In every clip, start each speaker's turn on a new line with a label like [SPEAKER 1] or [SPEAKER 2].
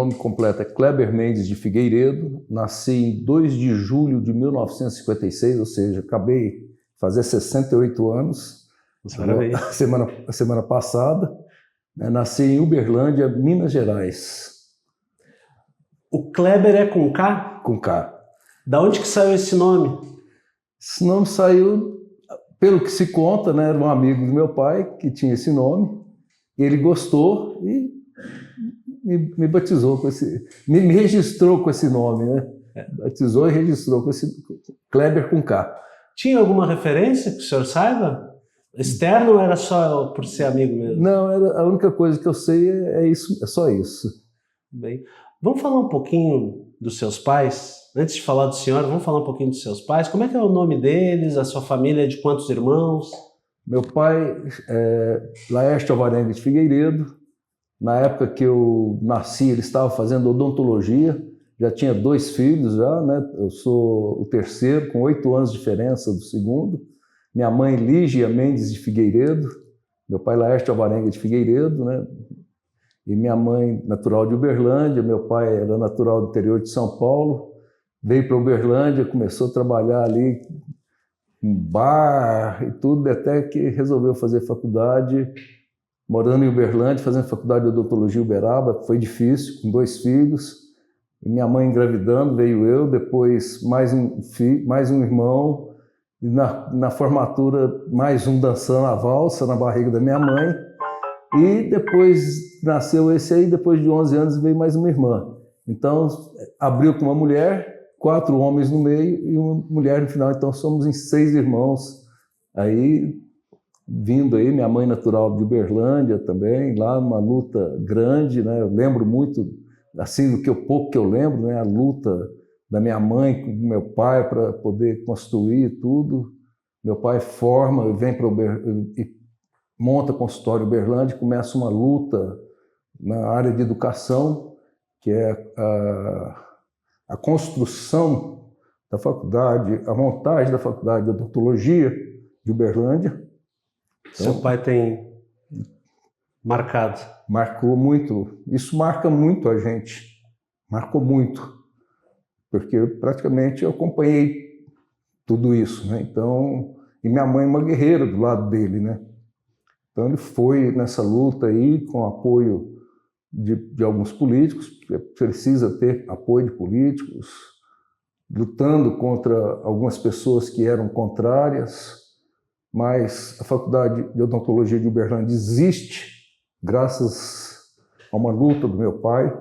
[SPEAKER 1] nome completo é Kleber Mendes de Figueiredo, nasci em 2 de julho de 1956, ou seja, acabei de fazer 68 anos, a semana passada, né? Nasci em Uberlândia, Minas Gerais.
[SPEAKER 2] O Kleber é com K?
[SPEAKER 1] Com K.
[SPEAKER 2] Da onde que saiu esse nome?
[SPEAKER 1] Esse nome saiu, pelo que se conta, né? Era um amigo do meu pai que tinha esse nome, e ele gostou e me batizou com esse, me registrou com esse nome, né? Batizou e registrou com esse Kleber com K.
[SPEAKER 2] Tinha alguma referência que o senhor saiba? Externo ou era só por ser amigo mesmo?
[SPEAKER 1] Não, a única coisa que eu sei é isso, é só isso.
[SPEAKER 2] Bem, vamos falar um pouquinho dos seus pais? Antes de falar do senhor, vamos falar um pouquinho dos seus pais. Como é que é o nome deles? A sua família é de quantos irmãos?
[SPEAKER 1] Meu pai é Laércio Alvarenga de Figueiredo. Na época que eu nasci, ele estava fazendo odontologia, já tinha 2 filhos já, né? Eu sou o terceiro, com 8 anos de diferença do segundo. Minha mãe, Lígia Mendes de Figueiredo, meu pai, Laércio Alvarenga de Figueiredo, né? E minha mãe, natural de Uberlândia, meu pai era natural do interior de São Paulo, veio para Uberlândia, começou a trabalhar ali em bar e tudo, até que resolveu fazer faculdade, morando em Uberlândia, fazendo faculdade de odontologia em Uberaba. Foi difícil, com 2 filhos, e minha mãe engravidando, veio eu, depois mais um irmão, e na formatura mais um dançando a valsa na barriga da minha mãe, e depois nasceu esse aí, depois de 11 anos veio mais uma irmã. Então abriu com uma mulher, 4 homens no meio e uma mulher no final, então somos em 6 irmãos, aí vindo aí, minha mãe natural de Uberlândia também, lá numa luta grande, né? Eu lembro muito, assim, do pouco que eu lembro, né? A luta da minha mãe com meu pai para poder construir tudo. Meu pai forma, vem para e monta consultório em Uberlândia, começa uma luta na área de educação, que é a construção da faculdade, a montagem da faculdade de odontologia de Uberlândia.
[SPEAKER 2] Seu pai tem marcado?
[SPEAKER 1] Marcou muito. Isso marca muito a gente. Marcou muito. Porque praticamente eu acompanhei tudo isso, né? Então, e minha mãe é uma guerreira do lado dele, né? Então ele foi nessa luta aí com apoio de alguns políticos, precisa ter apoio de políticos, lutando contra algumas pessoas que eram contrárias, mas a Faculdade de Odontologia de Uberlândia existe graças a uma luta do meu pai,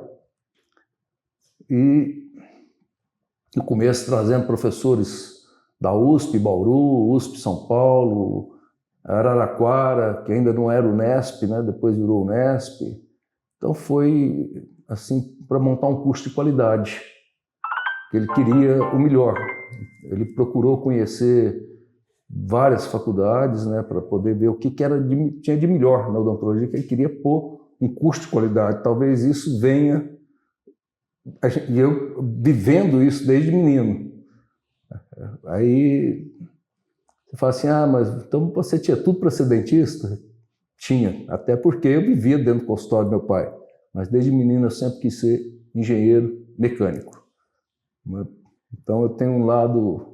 [SPEAKER 1] e no começo trazendo professores da USP, Bauru, USP São Paulo, Araraquara, que ainda não era o Unesp, né? Depois virou o Unesp. Então foi assim para montar um curso de qualidade. Ele queria o melhor. Ele procurou conhecer várias faculdades, né, para poder ver o que tinha de melhor na odontologia, que ele queria pôr um curso de qualidade. Talvez isso venha, e eu vivendo isso desde menino. Aí você fala assim, mas então você tinha tudo para ser dentista? Tinha, até porque eu vivia dentro do consultório do meu pai, mas desde menino eu sempre quis ser engenheiro mecânico. Então eu tenho um lado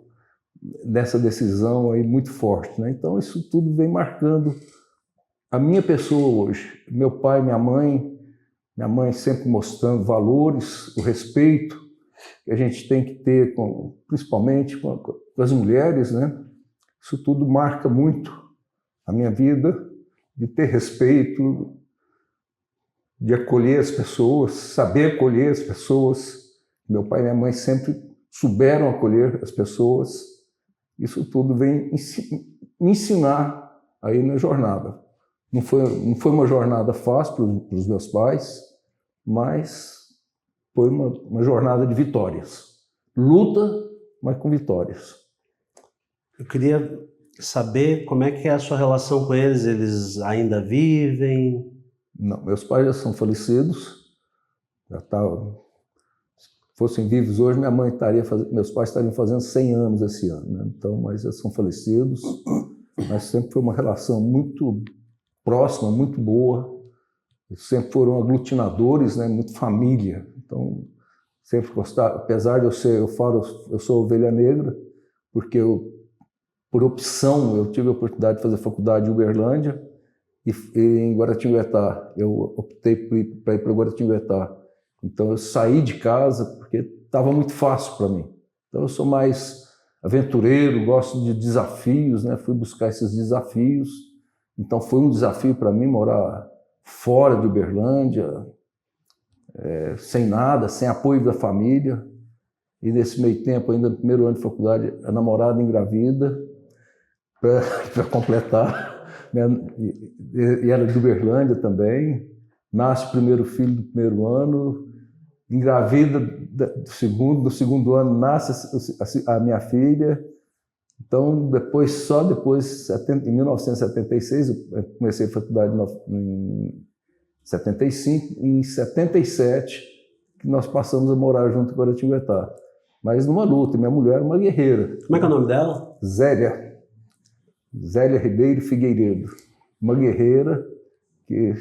[SPEAKER 1] dessa decisão aí muito forte, né? Então isso tudo vem marcando a minha pessoa hoje. Meu pai, minha mãe sempre mostrando valores, o respeito que a gente tem que ter, principalmente com as mulheres, né? Isso tudo marca muito a minha vida, de ter respeito, de acolher as pessoas, saber acolher as pessoas. Meu pai e minha mãe sempre souberam acolher as pessoas. Isso tudo vem me ensinar aí na jornada. Não foi uma jornada fácil para os meus pais, mas foi uma jornada de vitórias. Luta, mas com vitórias.
[SPEAKER 2] Eu queria saber como é que é a sua relação com eles. Eles ainda vivem?
[SPEAKER 1] Não, meus pais já são falecidos. Já estavam... Se fossem vivos hoje, meus pais estariam fazendo 100 anos esse ano, né? Então, mas já são falecidos. Mas sempre foi uma relação muito próxima, muito boa. Eles sempre foram aglutinadores, né? Muito família. Então, sempre gostava, apesar de eu sou ovelha negra, porque por opção, eu tive a oportunidade de fazer faculdade em Uberlândia e em Guaratinguetá. Eu optei para ir para Guaratinguetá. Então, eu saí de casa porque estava muito fácil para mim. Então, eu sou mais aventureiro, gosto de desafios, né? Fui buscar esses desafios. Então, foi um desafio para mim morar fora de Uberlândia, sem nada, sem apoio da família. E nesse meio tempo, ainda no primeiro ano de faculdade, a namorada engravida, para completar, né? E era de Uberlândia também. Nasce o primeiro filho do primeiro ano, engravida no segundo ano nasce a minha filha. Então, só depois, em 1976, eu comecei a faculdade em 75, em 77, que nós passamos a morar junto em Guaratinguetá. Mas numa luta, minha mulher era uma guerreira.
[SPEAKER 2] Como é que é o nome dela?
[SPEAKER 1] Zélia Ribeiro Figueiredo. Uma guerreira que,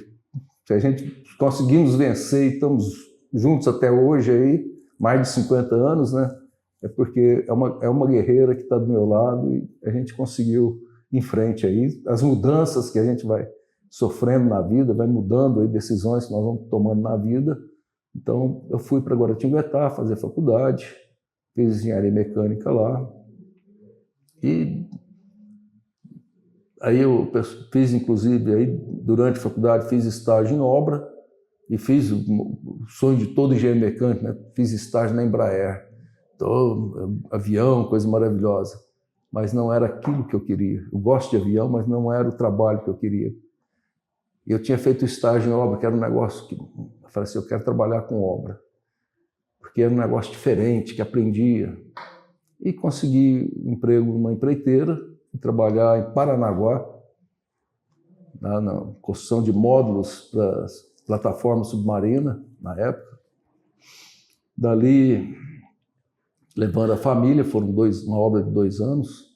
[SPEAKER 1] se a gente conseguimos vencer e estamos juntos até hoje, aí, mais de 50 anos, né? É porque é uma guerreira que está do meu lado e a gente conseguiu ir em frente aí. As mudanças que a gente vai sofrendo na vida, vai mudando aí, decisões que nós vamos tomando na vida. Então, eu fui para Guaratinguetá fazer faculdade, fiz engenharia mecânica lá. E aí eu fiz, inclusive, aí, durante a faculdade, fiz estágio em obra e fiz o sonho de todo engenheiro mecânico, né? Fiz estágio na Embraer. Então, avião, coisa maravilhosa. Mas não era aquilo que eu queria. Eu gosto de avião, mas não era o trabalho que eu queria. Eu tinha feito estágio em obra, que era um negócio que eu falei assim, eu quero trabalhar com obra. Porque era um negócio diferente, que aprendia. E consegui um emprego numa empreiteira, e trabalhar em Paranaguá, na construção de módulos para as plataformas submarinas, na época. Dali, levando a família, foram uma obra de 2 anos.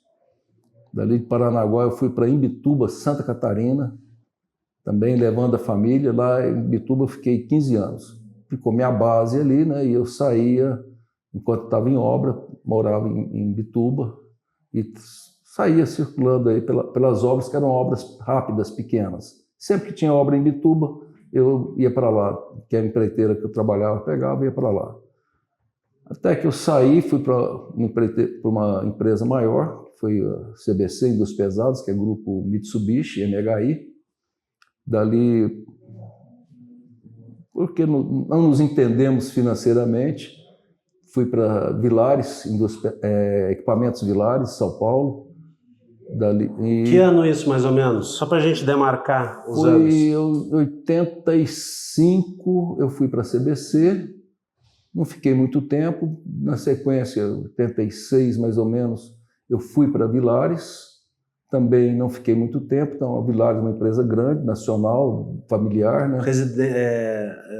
[SPEAKER 1] Dali de Paranaguá eu fui para Imbituba, Santa Catarina, também levando a família. Lá em Imbituba eu fiquei 15 anos. Ficou minha base ali, né? E eu saía, enquanto estava em obra, morava em Imbituba e saía circulando aí pelas obras, que eram obras rápidas, pequenas. Sempre que tinha obra em Imbituba, eu ia para lá, que era a empreiteira que eu trabalhava, pegava e ia para lá. Até que eu saí, fui para uma empresa maior, que foi a CBC Indústrias Pesadas, que é grupo Mitsubishi, MHI. Dali, porque não nos entendemos financeiramente, fui para Vilares, Equipamentos Vilares, São Paulo.
[SPEAKER 2] Que ano isso, mais ou menos? Só para a gente demarcar os anos.
[SPEAKER 1] Em 85 eu fui para a CBC. Não fiquei muito tempo. Na sequência, 86 mais ou menos, eu fui para Vilares. Também não fiquei muito tempo. Então, a Vilares é uma empresa grande, nacional, familiar, né?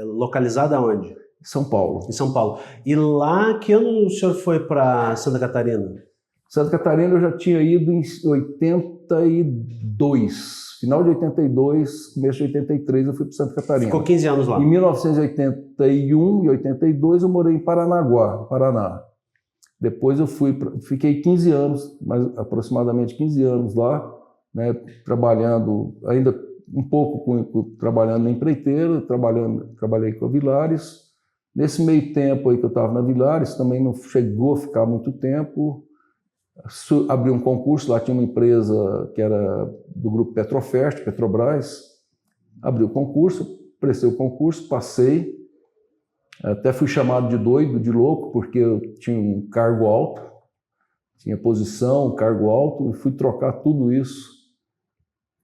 [SPEAKER 2] Localizada onde?
[SPEAKER 1] São Paulo.
[SPEAKER 2] Em São Paulo. E lá, que ano o senhor foi para Santa Catarina?
[SPEAKER 1] Santa Catarina eu já tinha ido em 82. Final de 82, começo de 83, eu fui para Santa Catarina.
[SPEAKER 2] Ficou 15 anos lá.
[SPEAKER 1] Em 1981 e 82 eu morei em Paranaguá, Paraná. Depois eu fiquei 15 anos, aproximadamente 15 anos lá, né, trabalhando, ainda um pouco trabalhando na empreiteira, trabalhei com a Vilares. Nesse meio tempo aí que eu estava na Vilares, também não chegou a ficar muito tempo. Abri um concurso, lá tinha uma empresa que era do grupo Petrofert, Petrobras. Abri o concurso, prestei o concurso, passei. Até fui chamado de doido, de louco, porque eu tinha um cargo alto, tinha posição, cargo alto, e fui trocar tudo isso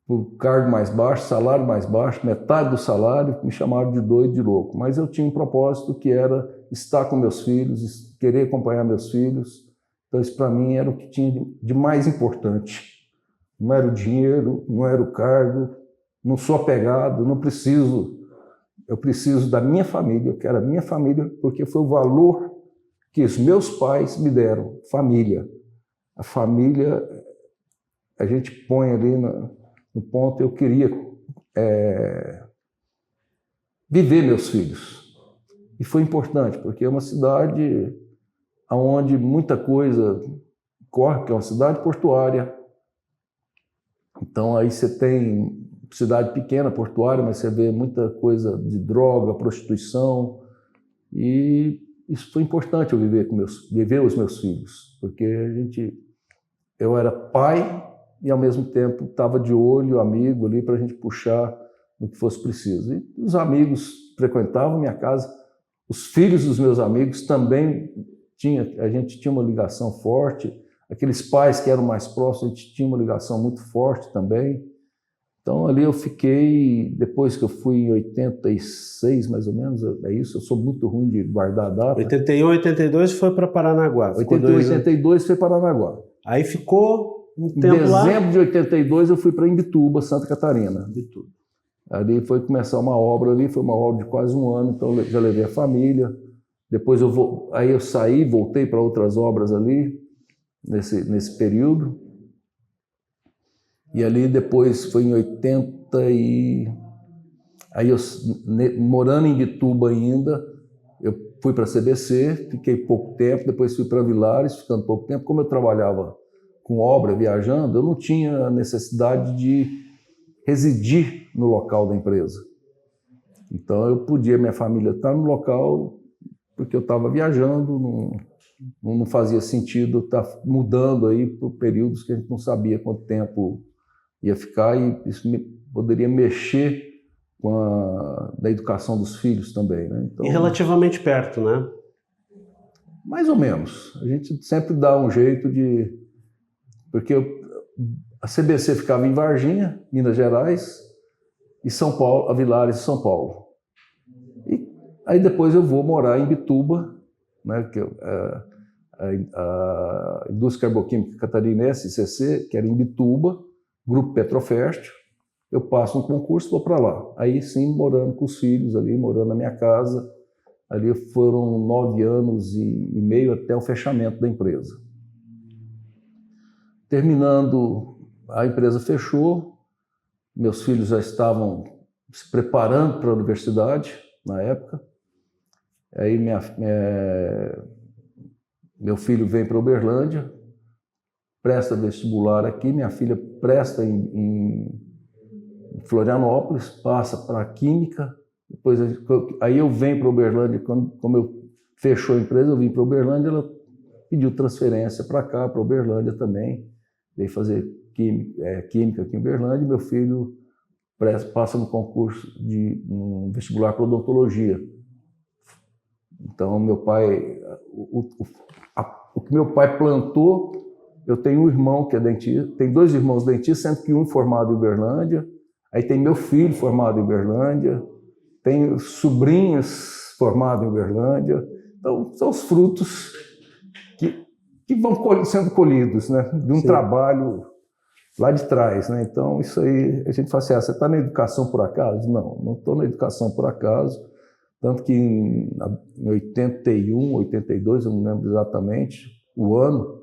[SPEAKER 1] por cargo mais baixo, salário mais baixo, metade do salário, me chamaram de doido, de louco. Mas eu tinha um propósito que era estar com meus filhos, querer acompanhar meus filhos. Então, isso para mim era o que tinha de mais importante. Não era o dinheiro, não era o cargo, não sou apegado, não preciso. Eu preciso da minha família, eu quero a minha família, porque foi o valor que os meus pais me deram, família. A família, a gente põe ali no ponto, eu queria viver meus filhos. E foi importante, porque é uma cidade onde muita coisa corre, que é uma cidade portuária. Então aí você tem cidade pequena, portuária, mas você vê muita coisa de droga, prostituição. E isso foi importante eu viver os meus filhos, porque eu era pai e ao mesmo tempo estava de olho, amigo ali para a gente puxar no que fosse preciso. E os amigos frequentavam minha casa, os filhos dos meus amigos também a gente tinha uma ligação forte, aqueles pais que eram mais próximos, a gente tinha uma ligação muito forte também. Então ali eu fiquei, depois que eu fui em 86 mais ou menos, é isso, eu sou muito ruim de guardar a data.
[SPEAKER 2] 81, 82 foi para Paranaguá.
[SPEAKER 1] 82 foi para Paranaguá.
[SPEAKER 2] Aí ficou um tempo lá.
[SPEAKER 1] Em dezembro de 82 eu fui para Imbituba, Santa Catarina. Imbituba. Ali foi começar uma obra ali, foi uma obra de quase um ano, então eu já levei a família. Depois aí eu saí, voltei para outras obras ali, nesse período. E ali depois foi em 80 e... Aí eu, morando em Imbituba ainda, eu fui para a CBC, fiquei pouco tempo, depois fui para Vilares, ficando pouco tempo. Como eu trabalhava com obra, viajando, eu não tinha necessidade de residir no local da empresa. Então eu podia, minha família estar no local, porque eu estava viajando, não fazia sentido estar mudando aí por períodos que a gente não sabia quanto tempo ia ficar, e isso poderia mexer com da educação dos filhos também, né? Então,
[SPEAKER 2] e relativamente perto, né?
[SPEAKER 1] Mais ou menos. A gente sempre dá um jeito de... Porque a CBC ficava em Varginha, Minas Gerais, e São Paulo, a Vilares, São Paulo. E aí depois eu vou morar em Imbituba, né, que a Indústria Carboquímica Catarinense, ICC, que era em Imbituba, Grupo Petrofértil. Eu passo um concurso e vou para lá. Aí sim, morando com os filhos ali, morando na minha casa. Ali foram 9 anos e meio até o fechamento da empresa. Terminando, a empresa fechou, meus filhos já estavam se preparando para a universidade na época. Aí meu filho vem para Uberlândia, presta vestibular aqui, minha filha presta em Florianópolis, passa para Química, depois aí eu venho para Uberlândia, como eu fechou a empresa, eu vim para Uberlândia, ela pediu transferência para cá, para Uberlândia também, veio fazer Química aqui em Uberlândia, e meu filho passa no concurso um vestibular para odontologia. Então, meu pai, o que meu pai plantou, eu tenho um irmão que é dentista, tem 2 irmãos dentistas, sendo que um formado em Uberlândia, aí tem meu filho formado em Uberlândia, tenho sobrinhos formados em Uberlândia. Então, são os frutos que vão sendo colhidos, né, de um trabalho lá de trás, né? Então, isso aí, a gente fala assim, você está na educação por acaso? Não estou na educação por acaso. Tanto que em 81, 82, eu não lembro exatamente o ano,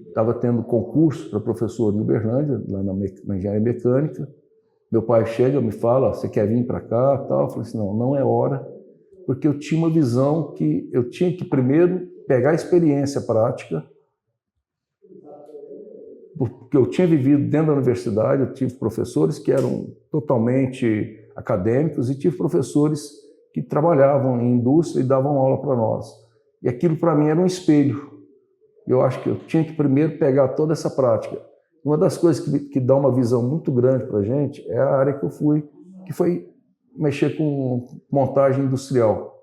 [SPEAKER 1] estava tendo concurso para professor em Uberlândia, lá na Engenharia Mecânica. Meu pai chega, me fala, você quer vir para cá? Tal. Eu falei assim, não é hora, porque eu tinha uma visão que eu tinha que primeiro pegar a experiência prática, porque eu tinha vivido dentro da universidade, eu tive professores que eram totalmente acadêmicos e tive professores que trabalhavam em indústria e davam aula para nós. E aquilo para mim era um espelho. Eu acho que eu tinha que primeiro pegar toda essa prática. Uma das coisas que dá uma visão muito grande para a gente é a área que eu fui, que foi mexer com montagem industrial.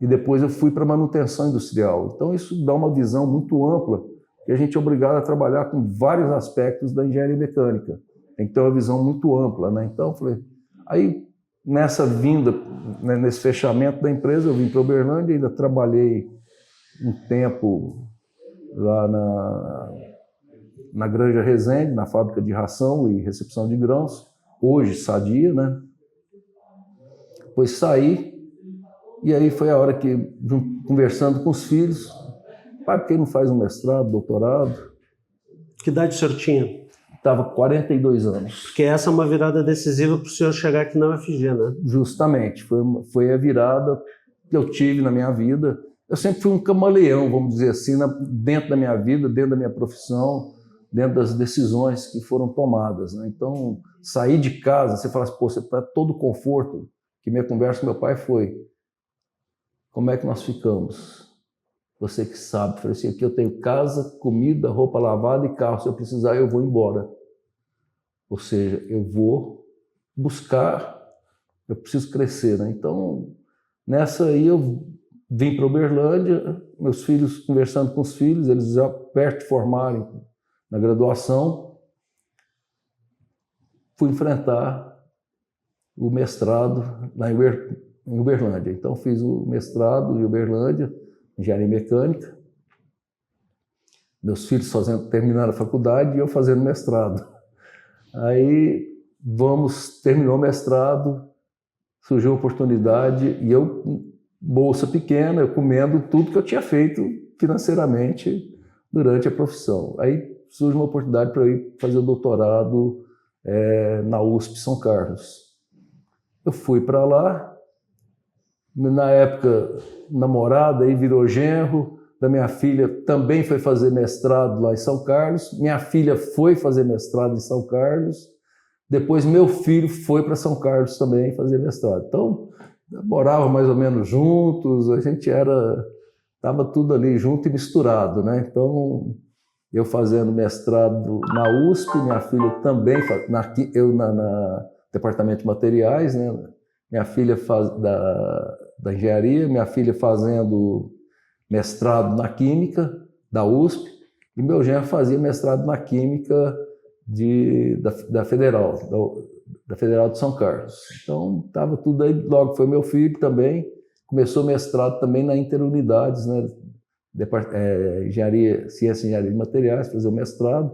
[SPEAKER 1] E depois eu fui para manutenção industrial. Então isso dá uma visão muito ampla, e a gente é obrigado a trabalhar com vários aspectos da engenharia mecânica. Tem que ter uma visão muito ampla, né? Então, eu falei... Aí, nessa vinda, né, nesse fechamento da empresa, eu vim para Uberlândia, ainda trabalhei um tempo lá na Granja Resende, na fábrica de ração e recepção de grãos, hoje Sadia, né? Depois saí, e aí foi a hora que, conversando com os filhos, pai, por que não faz um mestrado, doutorado?
[SPEAKER 2] Que idade o senhor tinha?
[SPEAKER 1] estava 42 anos.
[SPEAKER 2] Porque essa é uma virada decisiva para o senhor chegar aqui na UFG, né?
[SPEAKER 1] Justamente, foi a virada que eu tive na minha vida. Eu sempre fui um camaleão, vamos dizer assim, dentro da minha vida, dentro da minha profissão, dentro das decisões que foram tomadas, né? Então, sair de casa, você fala assim, pô, você está todo conforto, que minha conversa com meu pai foi, como é que nós ficamos? Você que sabe. Eu falei assim, aqui eu tenho casa, comida, roupa lavada e carro, se eu precisar eu vou embora. Ou seja, eu vou buscar, eu preciso crescer, né? Então, nessa aí eu vim para Uberlândia, meus filhos, conversando com os filhos, eles já perto de formarem na graduação, fui enfrentar o mestrado lá em Uberlândia. Então fiz o mestrado em Uberlândia, engenharia mecânica, meus filhos terminaram a faculdade e eu fazendo mestrado. Aí terminou o mestrado, surgiu a oportunidade e eu, bolsa pequena, eu comendo tudo que eu tinha feito financeiramente durante a profissão. Aí surge uma oportunidade para eu ir fazer o doutorado na USP São Carlos. Eu fui para lá, na época namorada, aí virou genro, da minha filha também foi fazer mestrado lá em São Carlos, minha filha foi fazer mestrado em São Carlos, depois meu filho foi para São Carlos também fazer mestrado. Então, morava mais ou menos juntos, a gente estava tudo ali junto e misturado, né? Então, eu fazendo mestrado na USP, minha filha também, eu na departamento de materiais, né? Minha filha da engenharia, minha filha fazendo mestrado na química da USP, e meu genro fazia mestrado na química da Federal, da Federal de São Carlos. Então, estava tudo aí, logo foi meu filho também, começou mestrado também na Interunidades, né? Ciência e Engenharia de Materiais, fazer o mestrado,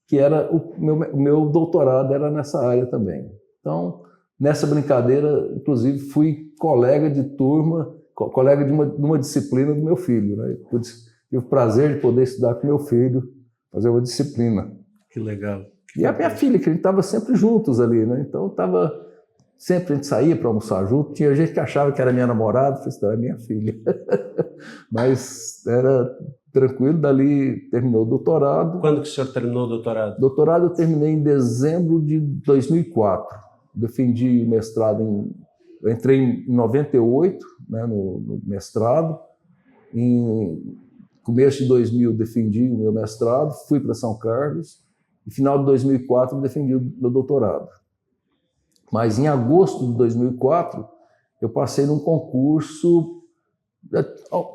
[SPEAKER 1] que era o meu doutorado era nessa área também. Então, nessa brincadeira, inclusive, fui colega de turma, colega de uma disciplina do meu filho, né? Eu tive o prazer de poder estudar com meu filho, fazer uma disciplina.
[SPEAKER 2] Que legal.
[SPEAKER 1] E a minha filha, que a gente estava sempre juntos ali, né? Então, sempre a gente saía para almoçar junto, tinha gente que achava que era minha namorada, eu falei, é minha filha. Mas era tranquilo, dali terminou o doutorado.
[SPEAKER 2] Quando que o senhor terminou o doutorado?
[SPEAKER 1] Doutorado eu terminei em dezembro de 2004. Defendi o mestrado eu entrei em 98, né, no mestrado. Em começo de 2000 defendi o meu mestrado, fui para São Carlos. No final de 2004 defendi o meu doutorado. Mas em agosto de 2004 eu passei num concurso,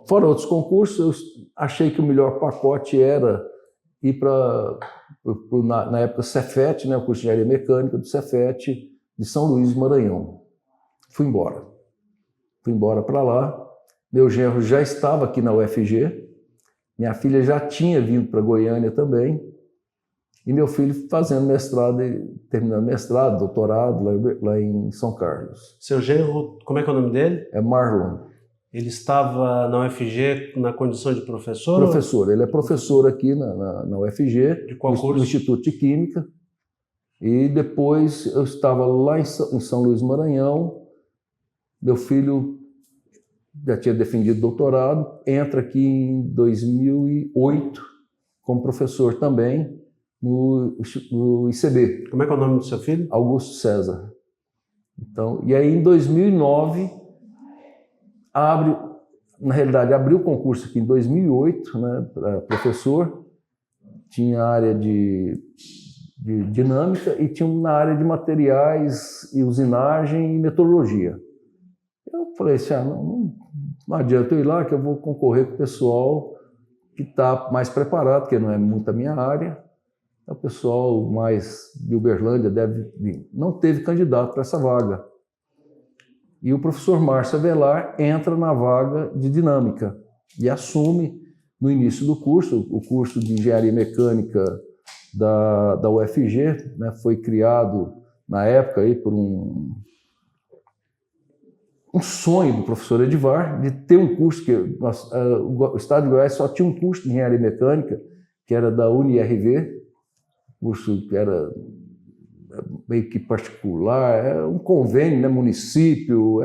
[SPEAKER 1] fora outros concursos, eu achei que o melhor pacote era ir na época Cefet, né, o curso de engenharia mecânica do Cefet de São Luís do Maranhão. Fui embora para lá. Meu genro já estava aqui na UFG, minha filha já tinha vindo para Goiânia também, e meu filho fazendo mestrado, terminando mestrado, doutorado lá em São Carlos.
[SPEAKER 2] Seu genro, como é que é o nome dele?
[SPEAKER 1] É Marlon.
[SPEAKER 2] Ele estava na UFG na condição de professor?
[SPEAKER 1] Professor, ele é professor aqui na UFG,
[SPEAKER 2] de qual curso?
[SPEAKER 1] No Instituto de Química. E depois eu estava lá em São Luís do Maranhão, meu filho já tinha defendido doutorado, entra aqui em 2008 como professor também no ICB.
[SPEAKER 2] Como é que é o nome do seu filho?
[SPEAKER 1] Augusto César. Então, e aí em 2009 abriu o concurso aqui em 2008, né, para professor, tinha área de dinâmica e tinha na área de materiais e usinagem e metrologia. Eu falei assim, não adianta eu ir lá que eu vou concorrer com o pessoal que está mais preparado, porque não é muito a minha área. O pessoal mais de Uberlândia não teve candidato para essa vaga. E o professor Márcio Avelar entra na vaga de dinâmica e assume no início do curso, o curso de engenharia mecânica da UFG, né, foi criado na época aí por um sonho do professor Edivar de ter um curso que o estado de Goiás só tinha um curso de engenharia mecânica, que era da UniRV, curso que era meio que particular, é um convênio, né, município.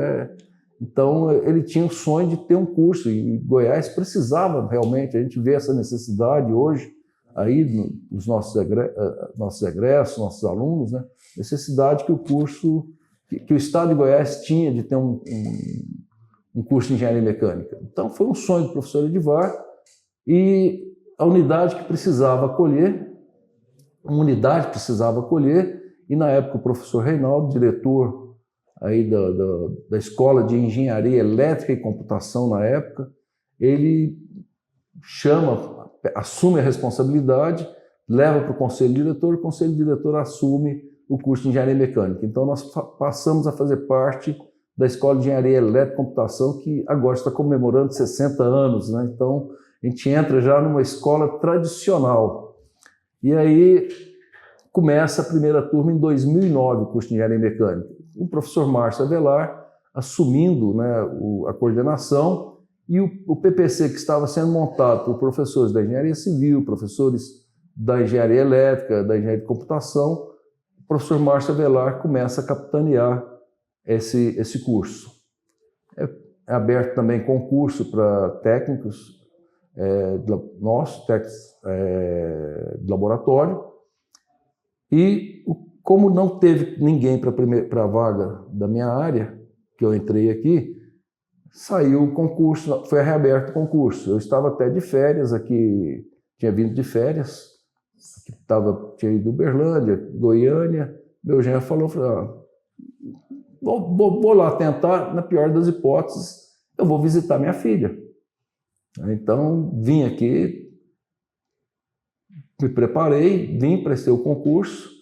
[SPEAKER 1] Então, ele tinha o sonho de ter um curso, e Goiás precisava realmente, a gente vê essa necessidade hoje, aí nos nossos egressos, nossos alunos, né, necessidade que o curso, que o Estado de Goiás tinha de ter um curso de engenharia mecânica. Então, foi um sonho do professor Edivar, e a unidade que precisava acolher, e na época o professor Reinaldo, diretor aí da Escola de Engenharia Elétrica e Computação na época, ele assume a responsabilidade, leva para o conselho diretor, o conselho diretor assume o curso de Engenharia Mecânica. Então nós passamos a fazer parte da Escola de Engenharia Elétrica e Computação, que agora está comemorando 60 anos, né? Então a gente entra já numa escola tradicional. E aí começa a primeira turma em 2009, o curso de Engenharia Mecânica. O professor Márcio Avelar assumindo, né, a coordenação, e o PPC que estava sendo montado por professores da Engenharia Civil, professores da Engenharia Elétrica, da Engenharia de Computação, o professor Márcio Avelar começa a capitanear esse curso. É aberto também concurso para técnicos, técnicos de laboratório, e como não teve ninguém para a vaga da minha área, que eu entrei aqui, saiu o concurso, foi reaberto o concurso. Eu estava até de férias aqui, tinha vindo de férias, tinha ido Uberlândia, Goiânia. Meu genro falou, vou lá tentar, na pior das hipóteses, eu vou visitar minha filha. Então, vim aqui, me preparei, vim, prestei o concurso.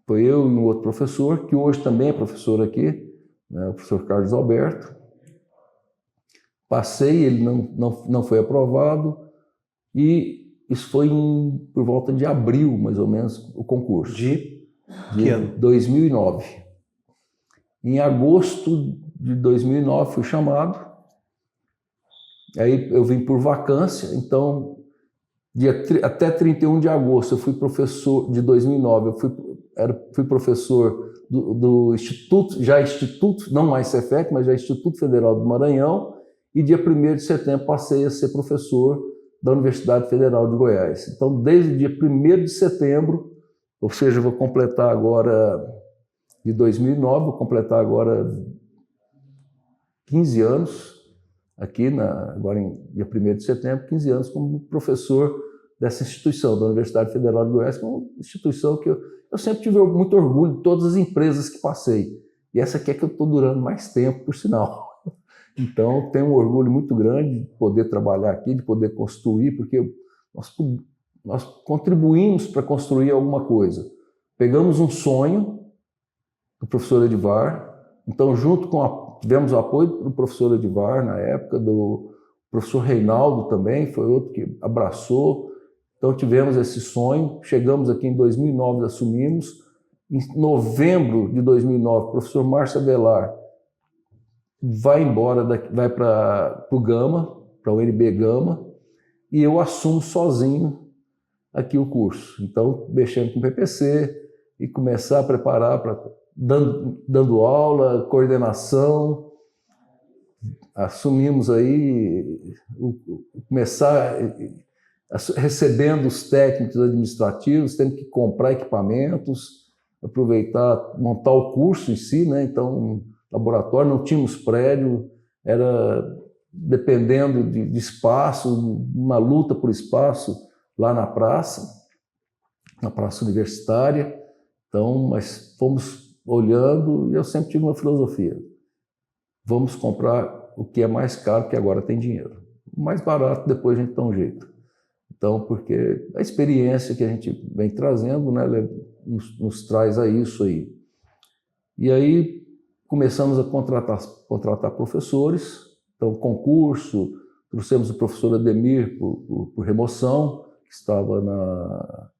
[SPEAKER 1] Foi eu e um outro professor, que hoje também é professor aqui, né, o professor Carlos Alberto. Passei, ele não foi aprovado, e isso foi por volta de abril, mais ou menos, o concurso.
[SPEAKER 2] De que ano?
[SPEAKER 1] 2009. Em agosto de 2009 fui chamado, aí eu vim por vacância, então até 31 de agosto eu fui professor de 2009, fui professor do Instituto, não mais Cefet, mas já Instituto Federal do Maranhão, e dia 1º de setembro passei a ser professor da Universidade Federal de Goiás. Então, desde o dia 1º de setembro, ou seja, vou completar agora, de 2009, vou completar agora 15 anos, aqui, agora em dia 1º de setembro, 15 anos como professor dessa instituição, da Universidade Federal de Goiás, que é uma instituição que eu sempre tive muito orgulho de todas as empresas que passei. E essa aqui é que eu estou durando mais tempo, por sinal. Então, tenho um orgulho muito grande de poder trabalhar aqui, de poder construir, porque nós contribuímos para construir alguma coisa. Pegamos um sonho do professor Edivar, então, tivemos o apoio do professor Edivar na época, do professor Reinaldo também, foi outro que abraçou. Então, tivemos esse sonho, chegamos aqui em 2009, assumimos. Em novembro de 2009, o professor Márcio Avelar vai embora, vai para o Gama, para o UNB Gama, e eu assumo sozinho aqui o curso. Então, mexendo com o PPC e começar a preparar, dando aula, coordenação. Assumimos aí, começar recebendo os técnicos administrativos, tendo que comprar equipamentos, aproveitar, montar o curso em si, né? Então, laboratório, não tínhamos prédio, era dependendo de espaço, uma luta por espaço lá na praça universitária. Então, mas fomos olhando, e eu sempre tive uma filosofia: vamos comprar o que é mais caro, que agora tem dinheiro. O mais barato, depois a gente dá um jeito. Então, porque a experiência que a gente vem trazendo, né, nos traz a isso aí. E aí começamos a contratar professores. Então, concurso, trouxemos o professor Ademir por remoção, que estava na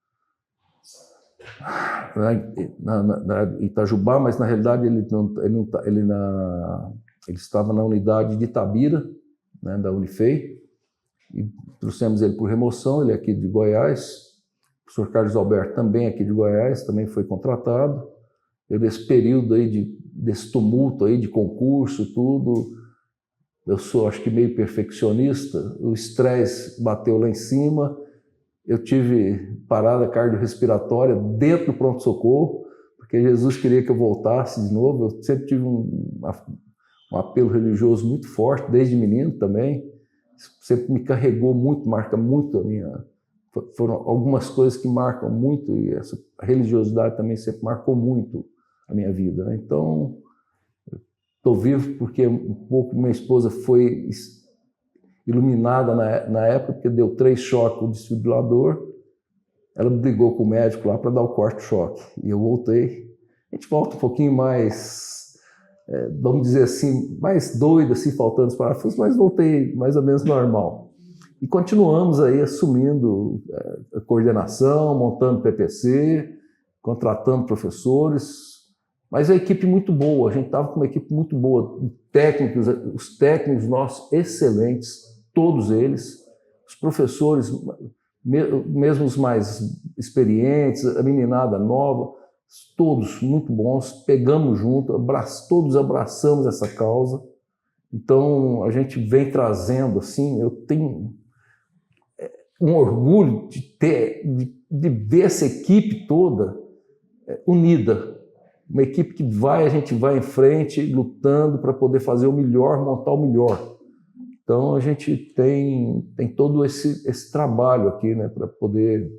[SPEAKER 1] Itajubá, mas na realidade ele estava na unidade de Itabira, né, da Unifei, e trouxemos ele por remoção. Ele é aqui de Goiás, professor Carlos Alberto, também aqui de Goiás, também foi contratado. Eu, nesse período aí desse tumulto aí de concurso e tudo, eu sou, acho que, meio perfeccionista, o estresse bateu lá em cima, eu tive parada cardiorrespiratória dentro do pronto-socorro, porque Jesus queria que eu voltasse de novo. Eu sempre tive um apelo religioso muito forte, desde menino também, sempre me carregou muito, marca muito a minha... Foram algumas coisas que marcam muito, e essa religiosidade também sempre marcou muito a minha vida, né? Então, estou vivo porque um pouco minha esposa foi iluminada na época, porque deu 3 choques o desfibrilador. Ela brigou com o médico lá para dar o 4º choque, e eu voltei. A gente volta um pouquinho mais, vamos dizer assim, mais doido, assim, faltando os parafusos, mas voltei mais ou menos normal. E continuamos aí assumindo a coordenação, montando PPC, contratando professores, mas a equipe muito boa, a gente estava com uma equipe muito boa, técnicos, os técnicos nossos excelentes, todos eles, os professores, mesmo os mais experientes, a meninada nova, todos muito bons, pegamos junto, todos abraçamos essa causa. Então a gente vem trazendo, assim, eu tenho um orgulho de ver essa equipe toda unida, uma equipe que a gente vai em frente lutando para poder fazer o melhor, montar o melhor. Então a gente tem todo esse trabalho aqui, né, para poder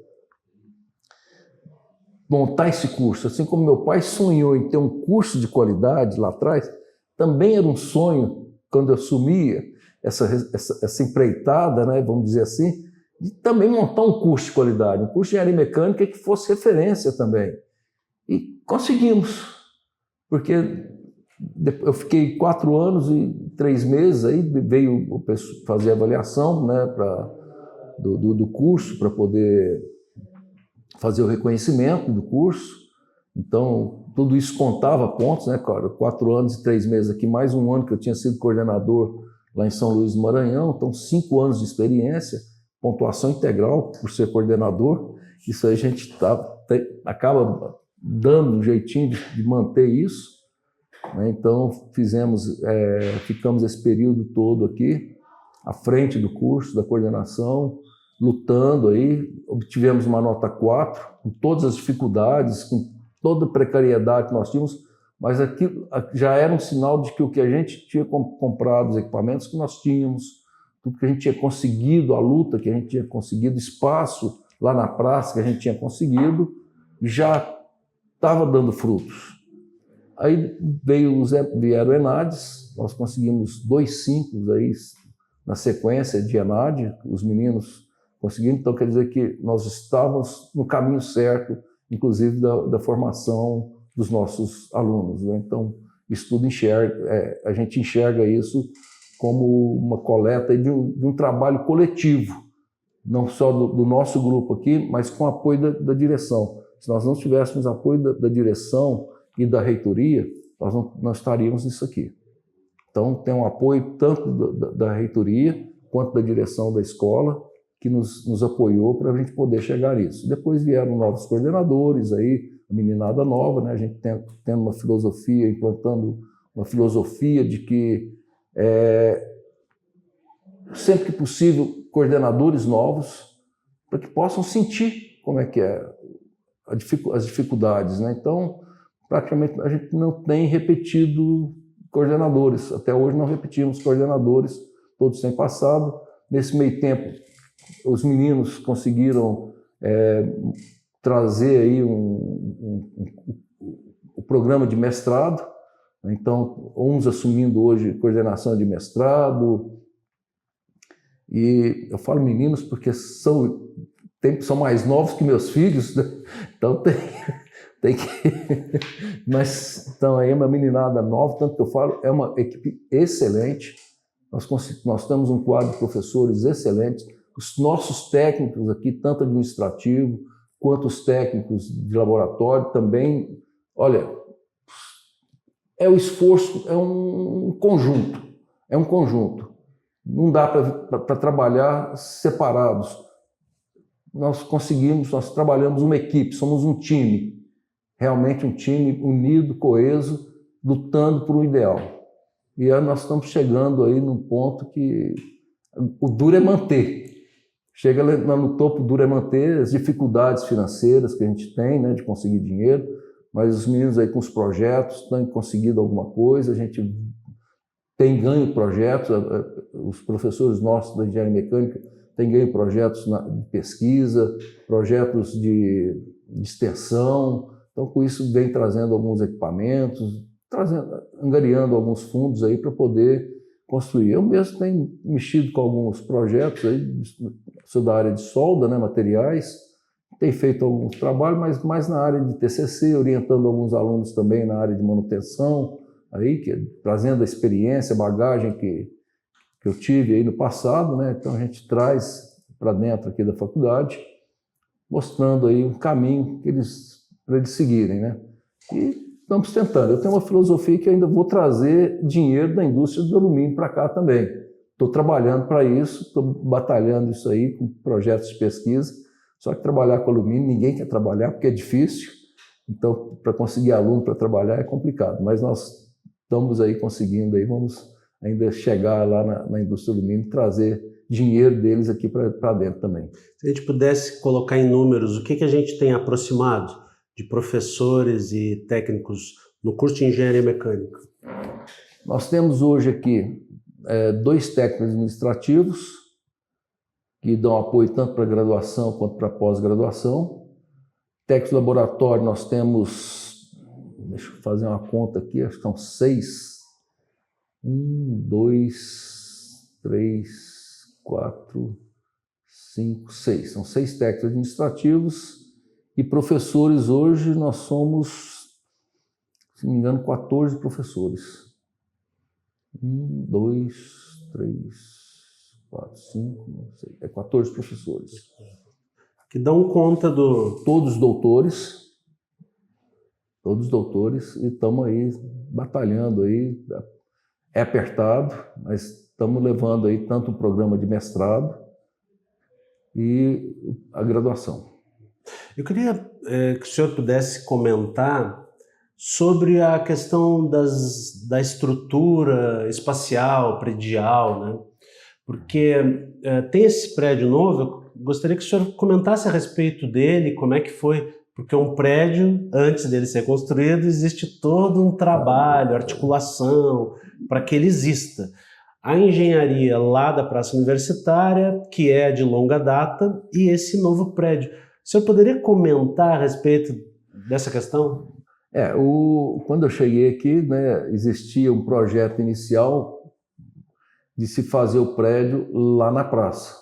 [SPEAKER 1] montar esse curso. Assim como meu pai sonhou em ter um curso de qualidade lá atrás, também era um sonho, quando eu assumia essa empreitada, né, vamos dizer assim, de também montar um curso de qualidade, um curso de engenharia mecânica que fosse referência também. E conseguimos, porque eu fiquei 4 anos e 3 meses, aí veio o pessoal fazer a avaliação, né, do curso, para poder fazer o reconhecimento do curso. Então, tudo isso contava pontos, né, cara? 4 anos e 3 meses aqui, mais 1 ano que eu tinha sido coordenador lá em São Luís do Maranhão, então 5 anos de experiência, pontuação integral por ser coordenador. Isso aí a gente acaba dando um jeitinho de manter isso, né? Então ficamos esse período todo aqui à frente do curso, da coordenação, lutando aí, obtivemos uma nota 4, com todas as dificuldades, com toda a precariedade que nós tínhamos, mas aquilo já era um sinal de que o que a gente tinha comprado, os equipamentos que nós tínhamos, tudo que a gente tinha conseguido, a luta que a gente tinha conseguido, espaço lá na praça que a gente tinha conseguido, já estava dando frutos. Aí vieram ENADs, nós conseguimos 2 5 aí na sequência de ENAD, os meninos conseguiram, então quer dizer que nós estávamos no caminho certo, inclusive da formação dos nossos alunos, né? Então, isso tudo a gente enxerga isso como uma coleta de um trabalho coletivo, não só do nosso grupo aqui, mas com apoio da direção. Se nós não tivéssemos apoio da direção e da reitoria, nós não estaríamos nisso aqui. Então, tem um apoio tanto da reitoria quanto da direção da escola, que nos apoiou para a gente poder chegar a isso. Depois vieram novos coordenadores, aí, a meninada nova, né? A gente tendo uma filosofia, implantando uma filosofia de que sempre que possível, coordenadores novos, para que possam sentir como é que é as dificuldades, né? Então, praticamente a gente não tem repetido coordenadores, até hoje não repetimos coordenadores, todos têm passado. Nesse meio tempo, os meninos conseguiram trazer aí o programa de mestrado, então uns assumindo hoje coordenação de mestrado, e eu falo meninos porque são mais novos que meus filhos, né? Então tem que... Mas então aí é uma meninada nova, tanto que eu falo, é uma equipe excelente, nós temos um quadro de professores excelentes, os nossos técnicos aqui, tanto administrativo quanto os técnicos de laboratório também, olha, é o esforço, é um conjunto, não dá para trabalhar separados. nós trabalhamos uma equipe, somos um time, realmente um time unido, coeso, lutando por um ideal. E aí nós estamos chegando aí num ponto que o duro é manter. Chega lá no topo, o duro é manter as dificuldades financeiras que a gente tem, né, de conseguir dinheiro, mas os meninos aí com os projetos têm conseguido alguma coisa, a gente tem ganho projetos, os professores nossos da engenharia mecânica têm ganho projetos de pesquisa, projetos de extensão, então com isso vem trazendo alguns equipamentos, angariando alguns fundos aí para poder construir. Eu mesmo tenho mexido com alguns projetos aí, sou da área de solda, né, materiais, tenho feito alguns trabalhos, mas mais na área de TCC, orientando alguns alunos também na área de manutenção, aí, trazendo a experiência, a bagagem que eu tive aí no passado, né? Então a gente traz para dentro aqui da faculdade, mostrando aí um caminho para eles seguirem, né? E estamos tentando. Eu tenho uma filosofia que ainda vou trazer dinheiro da indústria do alumínio para cá também. Estou trabalhando para isso, estou batalhando isso aí com projetos de pesquisa. Só que trabalhar com alumínio, ninguém quer trabalhar porque é difícil. Então, para conseguir aluno para trabalhar é complicado. Mas nós estamos aí conseguindo, aí vamos ainda chegar lá na indústria do alumínio e trazer dinheiro deles aqui para dentro também.
[SPEAKER 2] Se a gente pudesse colocar em números, o que a gente tem aproximado de professores e técnicos no curso de Engenharia Mecânica?
[SPEAKER 1] Nós temos hoje aqui 2 técnicos administrativos que dão apoio tanto para graduação quanto para pós-graduação. Técnicos de laboratório nós temos, deixa eu fazer uma conta aqui, acho que são 6. 1, 2, 3, 4, 5, 6. São 6 técnicos administrativos e professores hoje nós somos, se não me engano, 14 professores. 1, 2, 3, 4, 5, 6. 14 professores.
[SPEAKER 2] Que dão conta
[SPEAKER 1] Todos doutores. Todos doutores. E estamos aí batalhando aí. É apertado, mas estamos levando aí tanto o programa de mestrado e a graduação.
[SPEAKER 2] Eu queria que o senhor pudesse comentar sobre a questão da estrutura espacial, predial, né? Porque tem esse prédio novo, eu gostaria que o senhor comentasse a respeito dele, como é que foi, porque um prédio, antes dele ser construído, existe todo um trabalho, articulação, para que ele exista. A engenharia lá da Praça Universitária, que é de longa data, e esse novo prédio. O senhor poderia comentar a respeito dessa questão?
[SPEAKER 1] Quando eu cheguei aqui, né, existia um projeto inicial de se fazer o prédio lá na praça.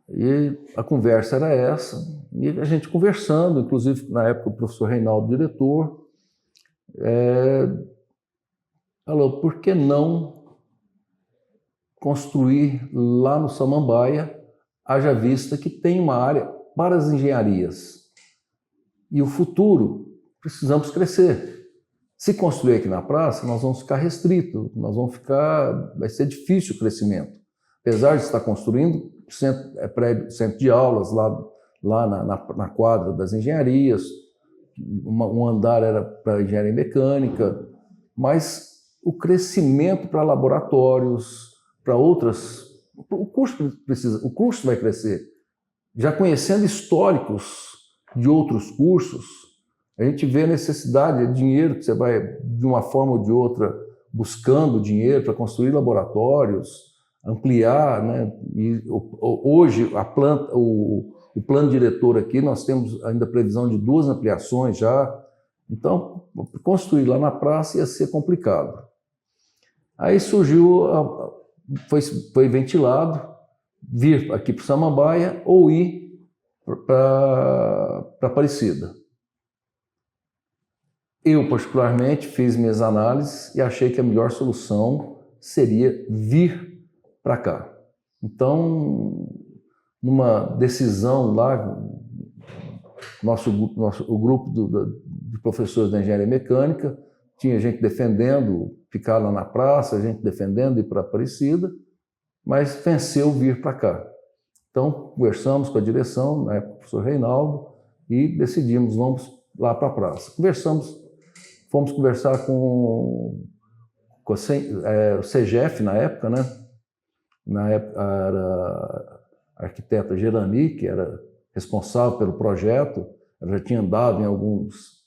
[SPEAKER 1] E a conversa era essa, e a gente conversando, inclusive na época o professor Reinaldo, diretor, falou, por que não construir lá no Samambaia, haja vista que tem uma área para as engenharias. E o futuro, precisamos crescer. Se construir aqui na praça, nós vamos ficar restritos, vai ser difícil o crescimento. Apesar de estar construindo centro de aulas lá na quadra das engenharias, um andar era para engenharia mecânica, mas o crescimento para laboratórios, para outras, o curso vai crescer. Já conhecendo históricos de outros cursos, a gente vê a necessidade, dinheiro que você vai, de uma forma ou de outra, buscando dinheiro para construir laboratórios, ampliar, né? E hoje o plano diretor aqui, nós temos ainda previsão de 2 ampliações já, então construir lá na praça ia ser complicado. Aí surgiu, foi ventilado, vir aqui para o Samambaia ou ir para Aparecida. Eu, particularmente, fiz minhas análises e achei que a melhor solução seria vir para cá. Então, numa decisão lá, o grupo de professores da engenharia mecânica, tinha gente defendendo ficar lá na praça, gente defendendo ir para Aparecida, mas venceu vir para cá. Então, conversamos com a direção, na época o professor Reinaldo, e decidimos, vamos lá para a praça. Fomos conversar com o CEGEF na época, né? Na época era a arquiteta Gerani, que era responsável pelo projeto. Ela já tinha andado em alguns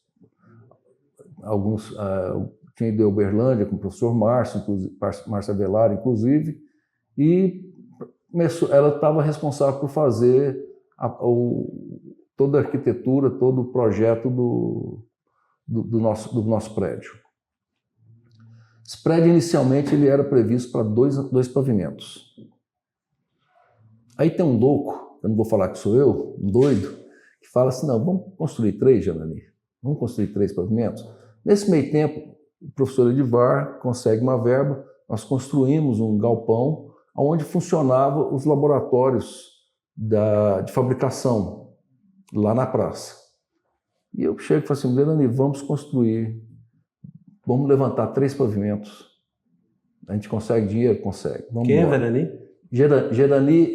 [SPEAKER 1] tinha ido em Uberlândia com o professor Márcio Avelar, inclusive, e ela estava responsável por fazer toda a arquitetura, todo o projeto do nosso prédio. Esse prédio, inicialmente, ele era previsto para dois pavimentos. Aí tem um louco, eu não vou falar que sou eu, um doido, que fala assim, não, vamos construir 3, Janani, vamos construir 3 pavimentos. Nesse meio tempo, o professor Edivar consegue uma verba, nós construímos um galpão onde funcionavam os laboratórios de fabricação, lá na praça. E eu chego e falo assim, Janani, vamos levantar 3 pavimentos. A gente consegue dinheiro? Consegue. Vamos
[SPEAKER 2] Quem
[SPEAKER 1] embora.
[SPEAKER 2] é Janani?
[SPEAKER 1] Gerani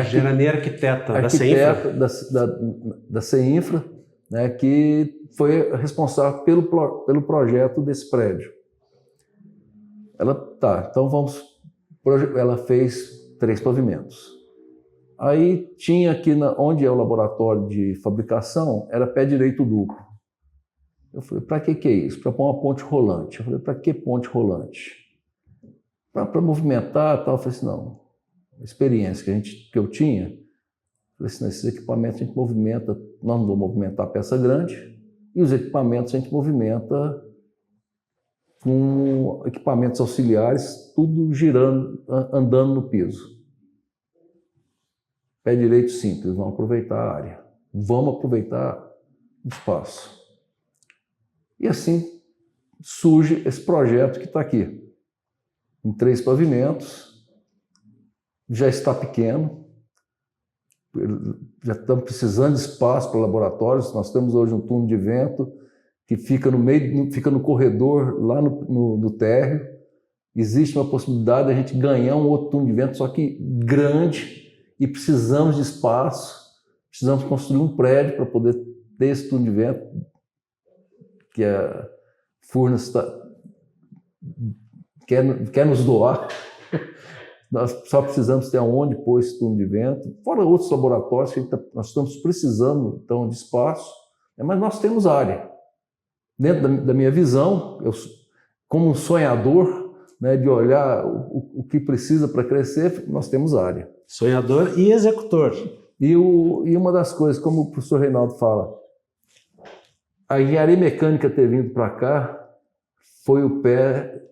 [SPEAKER 2] Gerani é arquiteta da CEINFRA.
[SPEAKER 1] Da CEINFRA, né, que foi responsável pelo projeto desse prédio. Ela fez 3 pavimentos. Aí tinha aqui, onde é o laboratório de fabricação, era pé direito duplo. Eu falei, para que é isso? Para pôr uma ponte rolante. Eu falei, para que ponte rolante? Para movimentar e tal. Eu falei assim, não. A experiência que eu tinha, eu falei assim, esses equipamentos a gente movimenta, nós não vamos movimentar a peça grande, e os equipamentos a gente movimenta com equipamentos auxiliares, tudo girando, andando no piso. Pé direito simples, vamos aproveitar a área, vamos aproveitar o espaço. E assim surge esse projeto que está aqui, em 3 pavimentos, já está pequeno, já estamos precisando de espaço para laboratórios. Nós temos hoje um túnel de vento que fica no corredor, lá no térreo. Existe uma possibilidade de a gente ganhar um outro túnel de vento, só que grande, e precisamos de espaço, precisamos construir um prédio para poder ter esse túnel de vento, que a Furnas quer nos doar. Nós só precisamos ter aonde pôr esse túnel de vento, fora outros laboratórios que nós estamos precisando então, de espaço, mas nós temos área. Dentro da minha visão, eu, como um sonhador, né, de olhar o que precisa para crescer, nós temos área.
[SPEAKER 2] Sonhador e executor.
[SPEAKER 1] E uma das coisas, como o professor Reinaldo fala, a engenharia mecânica ter vindo para cá foi o pézinho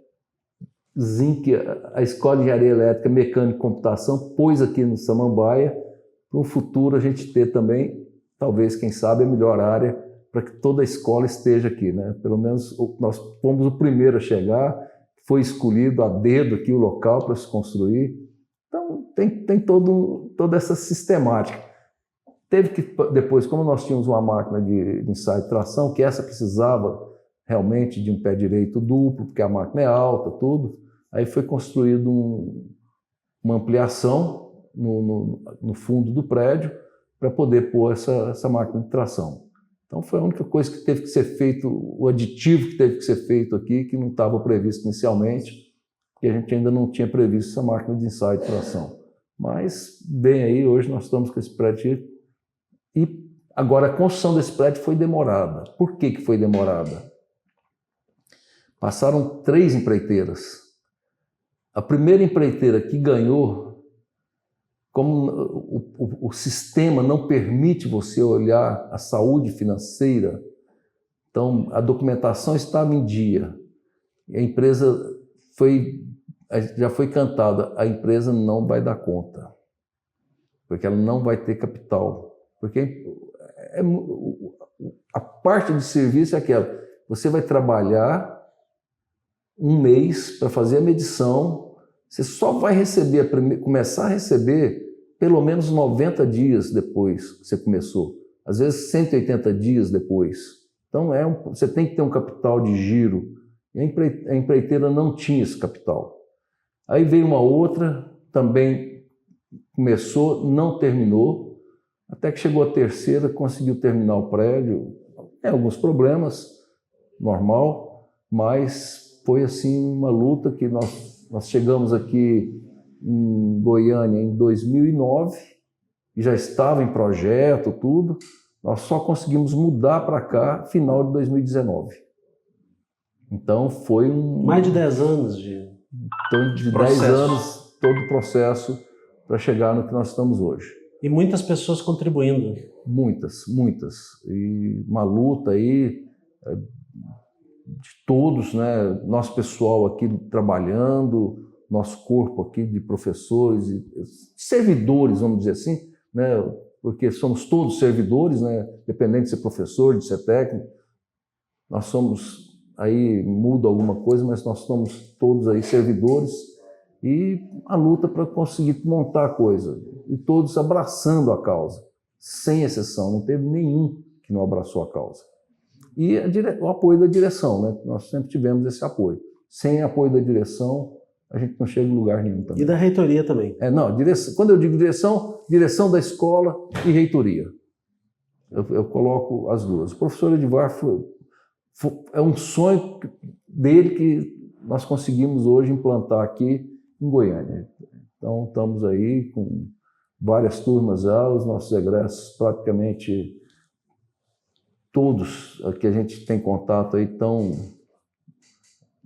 [SPEAKER 1] que a Escola de Engenharia Elétrica, Mecânica e Computação pôs aqui no Samambaia, para no futuro a gente ter também, talvez, quem sabe, a melhor área para que toda a escola esteja aqui, né? Pelo menos nós fomos o primeiro a chegar, foi escolhido a dedo aqui o local para se construir. Então, tem toda essa sistemática. Teve que, depois, como nós tínhamos uma máquina de ensaio de tração, que essa precisava realmente de um pé direito duplo, porque a máquina é alta, tudo, aí foi construído uma ampliação no fundo do prédio para poder pôr essa máquina de tração. Então foi a única coisa que teve que ser feito, o aditivo que teve que ser feito aqui, que não estava previsto inicialmente, que a gente ainda não tinha previsto essa máquina de ensaio de tração. Mas, bem aí, hoje nós estamos com esse prédio. E agora a construção desse prédio foi demorada. Por que foi demorada? Passaram 3 empreiteiras. A primeira empreiteira que ganhou, como o sistema não permite você olhar a saúde financeira, então a documentação estava em dia. A empresa já foi cantada, a empresa não vai dar conta, porque ela não vai ter capital. Porque a parte de serviço é aquela, você vai trabalhar um mês para fazer a medição, você só vai receber, começar a receber pelo menos 90 dias depois que você começou, às vezes 180 dias depois. Então você tem que ter um capital de giro, e a empreiteira não tinha esse capital. Aí veio uma outra, também começou, não terminou, até que chegou a terceira, conseguiu terminar o prédio. Tem alguns problemas, normal, mas foi assim uma luta que nós chegamos aqui em Goiânia em 2009, e já estava em projeto, tudo. Nós só conseguimos mudar para cá final de 2019. Então foi
[SPEAKER 2] mais de 10 anos de
[SPEAKER 1] 10 anos todo o processo para chegar no que nós estamos hoje.
[SPEAKER 2] E muitas pessoas contribuindo.
[SPEAKER 1] Muitas. E uma luta aí de todos, né? Nosso pessoal aqui trabalhando, nosso corpo aqui de professores e servidores, vamos dizer assim, né? Porque somos todos servidores, né? Independente de ser professor, de ser técnico. Nós somos, aí muda alguma coisa, mas nós somos todos aí servidores, e a luta para conseguir montar a coisa. E todos abraçando a causa, sem exceção, não teve nenhum que não abraçou a causa. E o apoio da direção, né? Nós sempre tivemos esse apoio. Sem apoio da direção, a gente não chega em lugar nenhum também.
[SPEAKER 2] E da reitoria também.
[SPEAKER 1] Não, quando eu digo direção da escola e reitoria. Eu coloco as duas. O professor Edivar é um sonho dele que nós conseguimos hoje implantar aqui em Goiânia. Então, estamos aí com várias turmas já, os nossos egressos praticamente todos que a gente tem contato aí estão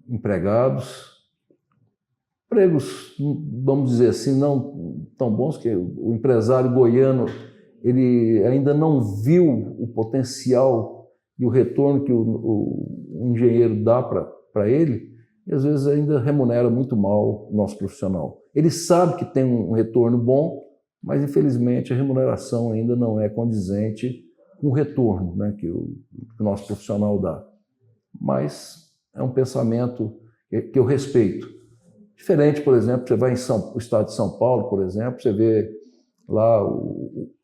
[SPEAKER 1] empregados. Empregos, vamos dizer assim, não tão bons, que o empresário goiano ele ainda não viu o potencial e o retorno que o engenheiro dá para ele, e às vezes ainda remunera muito mal o nosso profissional. Ele sabe que tem um retorno bom, mas infelizmente a remuneração ainda não é condizente com o retorno, né, que o nosso profissional dá. Mas é um pensamento que eu respeito. Diferente, por exemplo, você vai no estado de São Paulo, por exemplo, você vê lá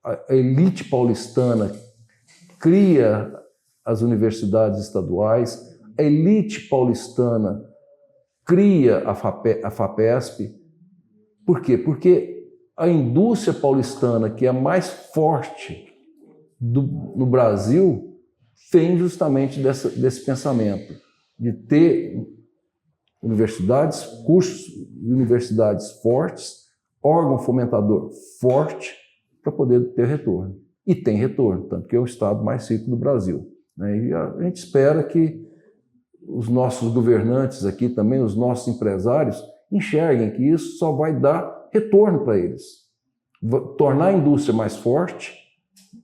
[SPEAKER 1] a elite paulistana cria as universidades estaduais, a elite paulistana cria a FAPESP. Por quê? Porque a indústria paulistana, que é a mais forte no Brasil, vem justamente desse pensamento de ter universidades, cursos de universidades fortes, órgão fomentador forte, para poder ter retorno. E tem retorno, tanto que é o estado mais rico do Brasil. E a gente espera que os nossos governantes aqui também, os nossos empresários, enxerguem que isso só vai dar retorno para eles. Tornar a indústria mais forte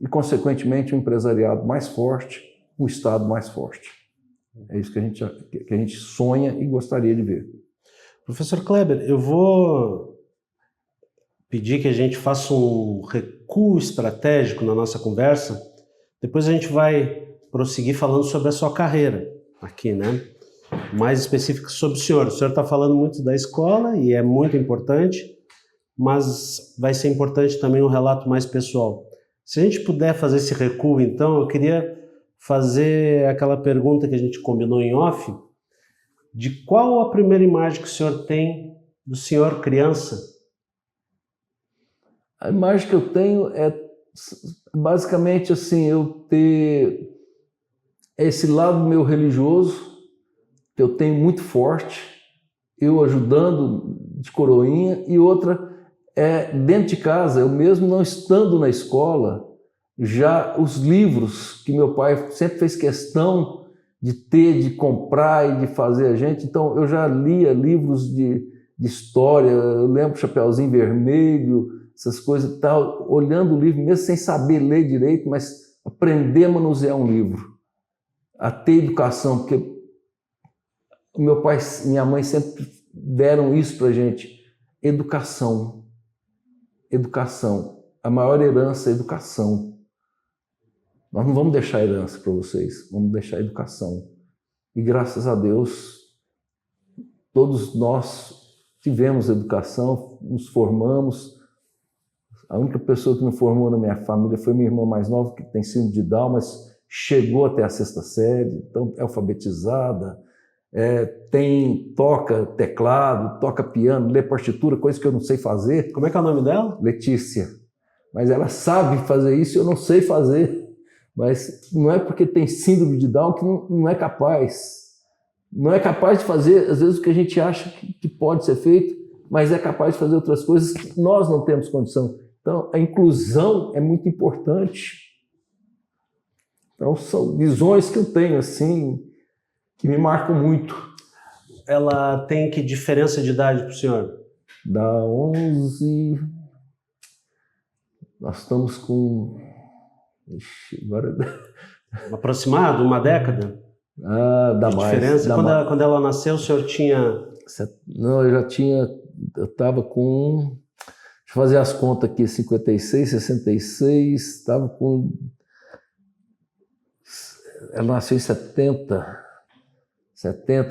[SPEAKER 1] e, consequentemente, um empresariado mais forte, um estado mais forte. É isso que a gente sonha e gostaria de ver.
[SPEAKER 2] Professor Kleber, eu vou pedir que a gente faça um recuo estratégico na nossa conversa. Depois a gente vai prosseguir falando sobre a sua carreira aqui, né? Mais específico sobre o senhor. O senhor está falando muito da escola e é muito importante, mas vai ser importante também um relato mais pessoal. Se a gente puder fazer esse recuo, então, eu queria fazer aquela pergunta que a gente combinou em off, de qual a primeira imagem que o senhor tem do senhor criança?
[SPEAKER 1] A imagem que eu tenho é basicamente assim, eu ter esse lado meu religioso, que eu tenho muito forte, eu ajudando de coroinha, e outra é dentro de casa, eu mesmo não estando na escola, já os livros que meu pai sempre fez questão de ter, de comprar e de fazer a gente, então eu já lia livros de história, eu lembro Chapeuzinho Vermelho, essas coisas e tal, olhando o livro mesmo sem saber ler direito, mas aprender a manusear um livro, a ter educação, porque o meu pai e minha mãe sempre deram isso pra gente, educação, a maior herança é educação. Nós não vamos deixar herança para vocês, vamos deixar educação. E graças a Deus, todos nós tivemos educação, nos formamos. A única pessoa que não formou na minha família foi minha irmã mais nova, que tem síndrome de Down, mas chegou até a 6ª série, então é alfabetizada, toca teclado, toca piano, lê partitura, coisa que eu não sei fazer.
[SPEAKER 2] Como é que é o nome dela?
[SPEAKER 1] Letícia. Mas ela sabe fazer isso e eu não sei fazer. Mas não é porque tem síndrome de Down que não é capaz. Não é capaz de fazer, às vezes, o que a gente acha que pode ser feito, mas é capaz de fazer outras coisas que nós não temos condição. Então, a inclusão é muito importante. Então, são visões que eu tenho, assim, que me marcam muito.
[SPEAKER 2] Ela tem que diferença de idade para o senhor?
[SPEAKER 1] Dá 11... Nós estamos com... Ixi, agora...
[SPEAKER 2] Aproximado, uma década?
[SPEAKER 1] Dá
[SPEAKER 2] de
[SPEAKER 1] mais.
[SPEAKER 2] Diferença?
[SPEAKER 1] Dá
[SPEAKER 2] Quando ela nasceu, o senhor tinha...
[SPEAKER 1] Não, eu estava com... Deixa eu fazer as contas aqui, 56, 66, estava com... Ela nasceu em 70,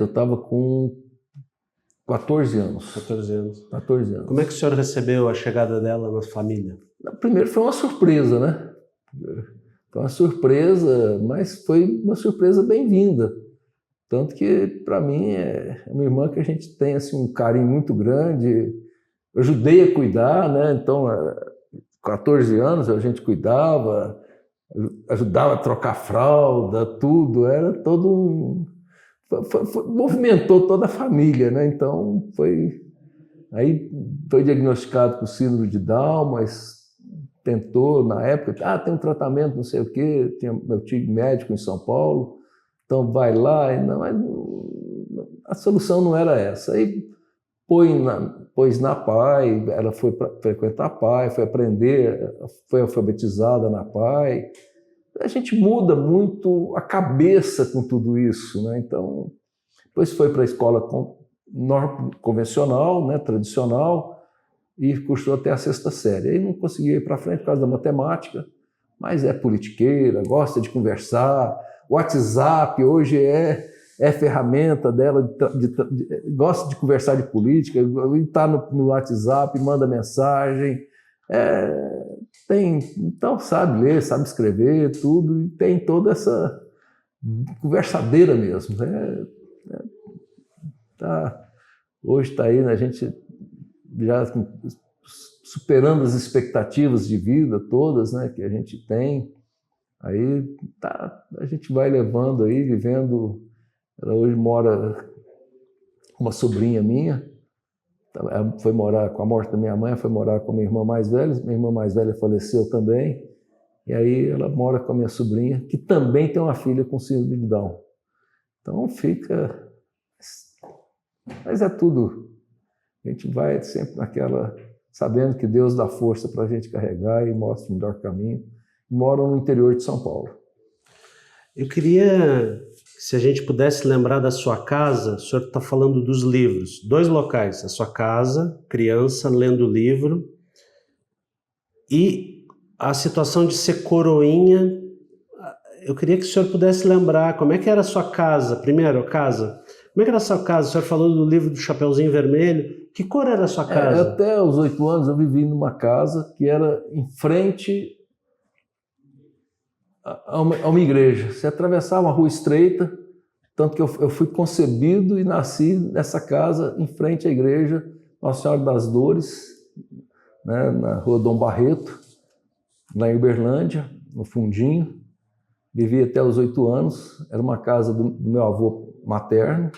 [SPEAKER 1] eu estava com 14 anos.
[SPEAKER 2] 14 anos.
[SPEAKER 1] 14 anos.
[SPEAKER 2] Como é que o senhor recebeu a chegada dela na família?
[SPEAKER 1] Primeiro foi uma surpresa, né? Foi uma surpresa, mas foi uma surpresa bem-vinda. Tanto que, para mim, é uma irmã que a gente tem assim, um carinho muito grande. Eu ajudei a cuidar, né? Então, 14 anos a gente cuidava, ajudava a trocar fralda, tudo. Era todo um... movimentou toda a família, né? Então, aí foi diagnosticado com síndrome de Down, mas tentou, na época, tem um tratamento, não sei o quê, tinha meu tio médico em São Paulo, então vai lá, a solução não era essa. Aí pôs na PAI, ela foi frequentar a PAI, foi aprender, foi alfabetizada na PAI. A gente muda muito a cabeça com tudo isso, né? Então, depois foi para a escola convencional, né, tradicional, e cursou até a 6ª série. Aí não conseguia ir para frente por causa da matemática, mas é politiqueira, gosta de conversar. O WhatsApp hoje é ferramenta dela, gosta de conversar de política, está no WhatsApp, manda mensagem, então sabe ler, sabe escrever, tudo, e tem toda essa conversadeira mesmo. Hoje está aí, né, a gente já superando as expectativas de vida todas, né, que a gente tem, aí a gente vai levando aí, vivendo. Ela hoje mora com uma sobrinha minha, ela foi morar, com a morte da minha mãe, foi morar com a minha irmã mais velha faleceu também, e aí ela mora com a minha sobrinha, que também tem uma filha com síndrome de Down. Então fica... Mas é tudo... A gente vai sempre naquela, sabendo que Deus dá força para a gente carregar e mostra o melhor caminho. Moram no interior de São Paulo.
[SPEAKER 2] Eu queria, se a gente pudesse lembrar da sua casa, o senhor está falando dos livros, 2 locais, a sua casa, criança, lendo livro, e a situação de ser coroinha. Eu queria que o senhor pudesse lembrar como é que era a sua casa, primeiro, a casa. Como é que era a sua casa? O senhor falou do livro do Chapeuzinho Vermelho. Que cor era a sua casa?
[SPEAKER 1] Até os 8 anos eu vivi numa casa que era em frente a uma igreja. Você atravessava uma rua estreita, tanto que eu fui concebido e nasci nessa casa em frente à igreja Nossa Senhora das Dores, né, na rua Dom Barreto, lá em Uberlândia, no fundinho. Vivi até os 8 anos. Era uma casa do meu avô materno.